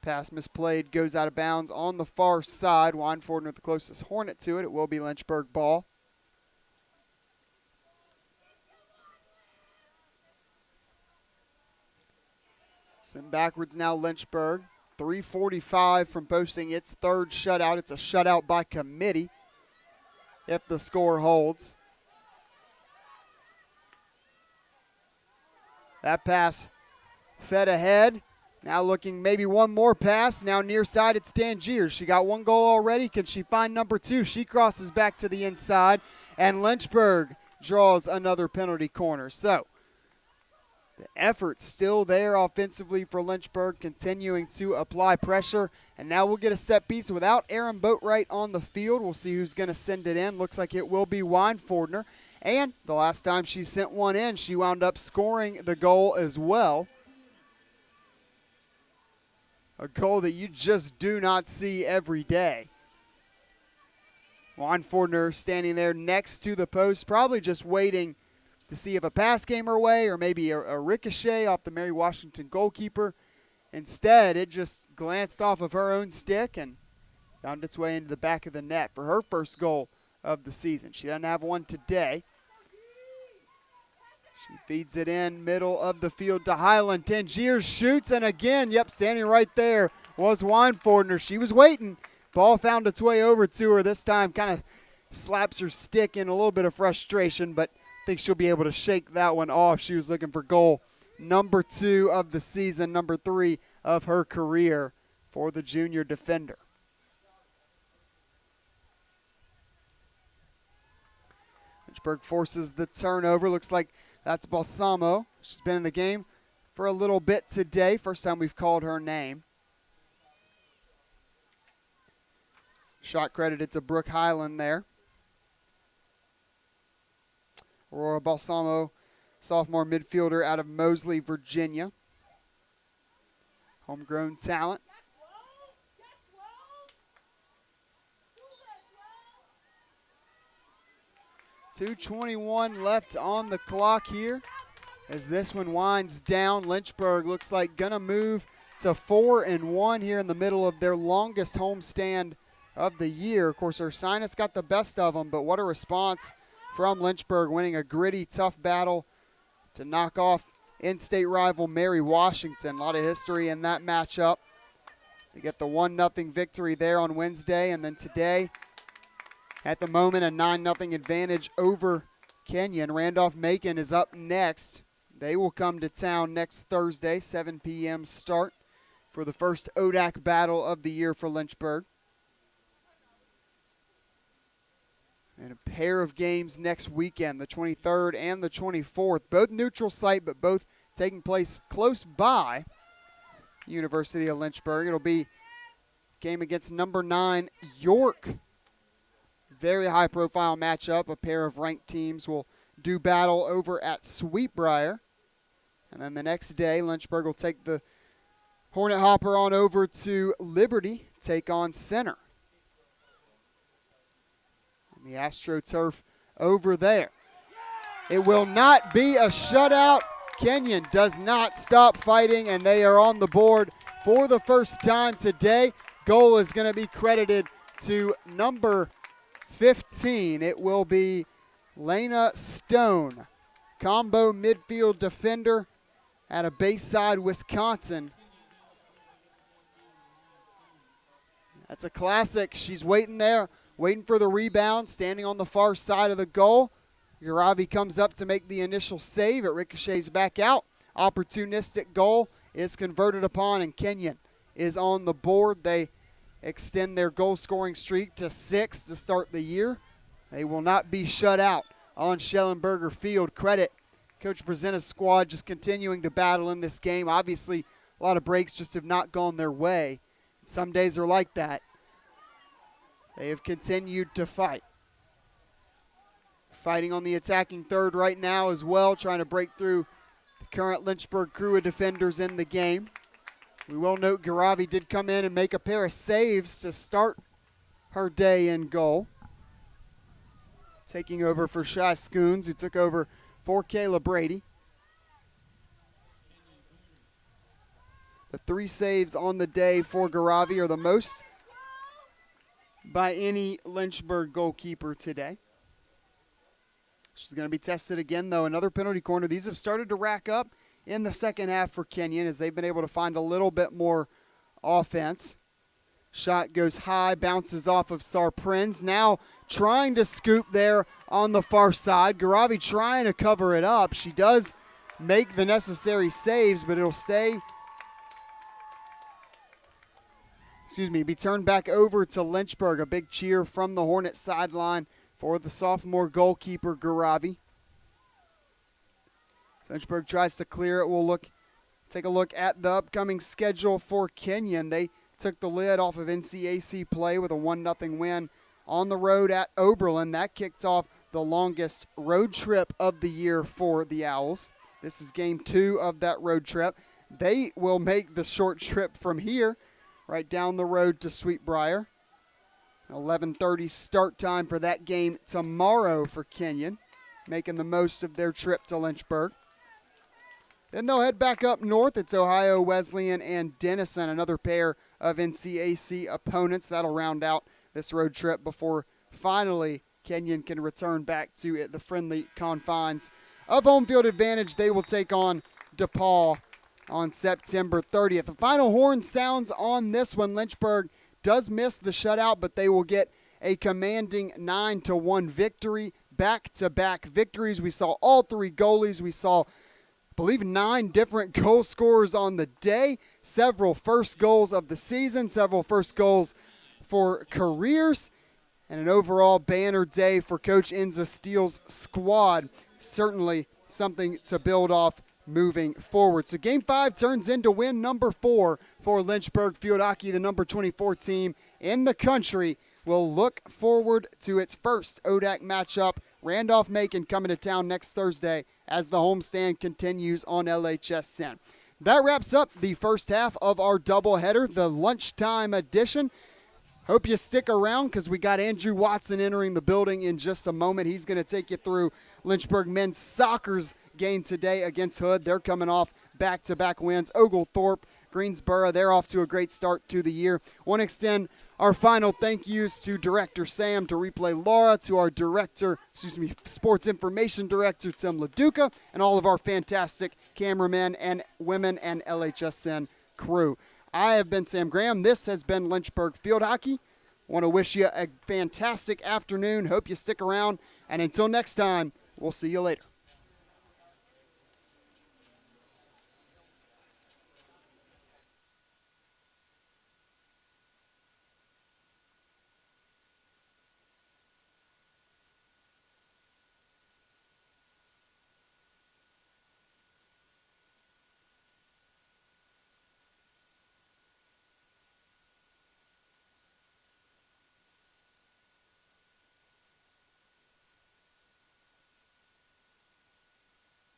Pass misplayed, goes out of bounds on the far side. Wynford with the closest Hornet to it. It will be Lynchburg ball. Sent backwards now Lynchburg. 3:45 from posting its 3rd shutout. It's a shutout by committee if the score holds. That pass fed ahead. Now looking maybe one more pass. Now near side, it's Tangier. She got one goal already. Can she find number 2? She crosses back to the inside, and Lynchburg draws another penalty corner. So the effort still there offensively for Lynchburg, continuing to apply pressure. And now we'll get a set piece without Aaron Boatwright on the field. We'll see who's going to send it in. Looks like it will be Weinfordner. And the last time she sent one in, she wound up scoring the goal as well. A goal that you just do not see every day. Weinfordner standing there next to the post, probably just waiting to see if a pass came her way or maybe a ricochet off the Mary Washington goalkeeper. Instead, it just glanced off of her own stick and found its way into the back of the net for her first goal of the season. She doesn't have one today. She feeds it in, middle of the field to Highland. Tangier shoots, and again, standing right there was Weinfordner. She was waiting. Ball found its way over to her. This time kind of slaps her stick in a little bit of frustration, but I think she'll be able to shake that one off. She was looking for goal number 2 of the season, number 3 of her career for the junior defender. Lynchburg forces the turnover. Looks like that's Balsamo. She's been in the game for a little bit today. First time we've called her name. Shot credited to Brooke Highland there. Aurora Balsamo, sophomore midfielder out of Moseley, Virginia. Homegrown talent. .221 left on the clock here as this one winds down. Lynchburg looks like gonna move to 4-1 here in the middle of their longest homestand of the year. Of course, Ursinus got the best of them, but what a response from Lynchburg, winning a gritty, tough battle to knock off in-state rival Mary Washington. A lot of history in that matchup. They get the 1-0 victory there on Wednesday, and then today, at the moment, a 9-0 advantage over Kenyon. Randolph-Macon is up next. They will come to town next Thursday, 7 p.m. start for the first ODAC battle of the year for Lynchburg. And a pair of games next weekend, the 23rd and the 24th. Both neutral site, but both taking place close by University of Lynchburg. It'll be a game against number 9 York. Very high-profile matchup. A pair of ranked teams will do battle over at Sweetbriar. And then the next day, Lynchburg will take the Hornet Hopper on over to Liberty, take on Center. The AstroTurf over there. It will not be a shutout. Kenyon does not stop fighting, and they are on the board for the first time today. Goal is going to be credited to number 15. It will be Lena Stone, combo midfield defender out of Bayside, Wisconsin. That's a classic. She's waiting there, waiting for the rebound, standing on the far side of the goal. Uravi comes up to make the initial save. It ricochets back out. Opportunistic goal is converted upon, and Kenyon is on the board. They extend their goal-scoring streak to 6 to start the year. They will not be shut out on Schellenberger Field. Credit Coach Brezena's squad just continuing to battle in this game. Obviously, a lot of breaks just have not gone their way. Some days are like that. They have continued to fight. Fighting on the attacking third right now as well, trying to break through the current Lynchburg crew of defenders in the game. We will note Garavi did come in and make a pair of saves to start her day in goal. Taking over for Shy Scoons, who took over for Kayla Brady. The 3 saves on the day for Garavi are the most by any Lynchburg goalkeeper today. She's going to be tested again, though. Another penalty corner. These have started to rack up in the second half for Kenyon as they've been able to find a little bit more offense. Shot goes high, bounces off of Sarprinz. Now trying to scoop there on the far side. Garavi trying to cover it up. She does make the necessary saves, but it'll be turned back over to Lynchburg. A big cheer from the Hornet sideline for the sophomore goalkeeper, Garavi. Lynchburg tries to clear it. We'll take a look at the upcoming schedule for Kenyon. They took the lid off of NCAC play with a 1-0 win on the road at Oberlin. That kicked off the longest road trip of the year for the Owls. This is game 2 of that road trip. They will make the short trip from here right down the road to Sweetbriar. 11:30 start time for that game tomorrow for Kenyon, making the most of their trip to Lynchburg. Then they'll head back up north. It's Ohio Wesleyan and Denison, another pair of NCAC opponents. That'll round out this road trip before finally Kenyon can return back to the friendly confines of home field advantage. They will take on DePaul on September 30th. The final horn sounds on this one. Lynchburg does miss the shutout, but they will get a commanding 9-1 victory. Back-to-back victories. We saw all 3 goalies. We saw, I believe, 9 different goal scorers on the day. Several first goals of the season. Several first goals for careers. And an overall banner day for Coach Enza Steele's squad. Certainly something to build off moving forward. So Game 5 turns into win number 4 for Lynchburg Field Hockey. The number 24 team in the country will look forward to its first ODAC matchup. Randolph-Macon coming to town next Thursday as the homestand continues on LHSN. That wraps up the first half of our doubleheader, the lunchtime edition. Hope you stick around because we got Andrew Watson entering the building in just a moment. He's going to take you through Lynchburg men's soccer's game today against Hood. They're coming off back-to-back wins. Oglethorpe, Greensboro, they're off to a great start to the year. Want to extend our final thank yous to Director Sam, to Replay Laura, to our Sports Information Director Tim LaDuca, and all of our fantastic cameramen and women and LHSN crew. I have been Sam Graham. This has been Lynchburg Field Hockey. Want to wish you a fantastic afternoon. Hope you stick around. And until next time, we'll see you later.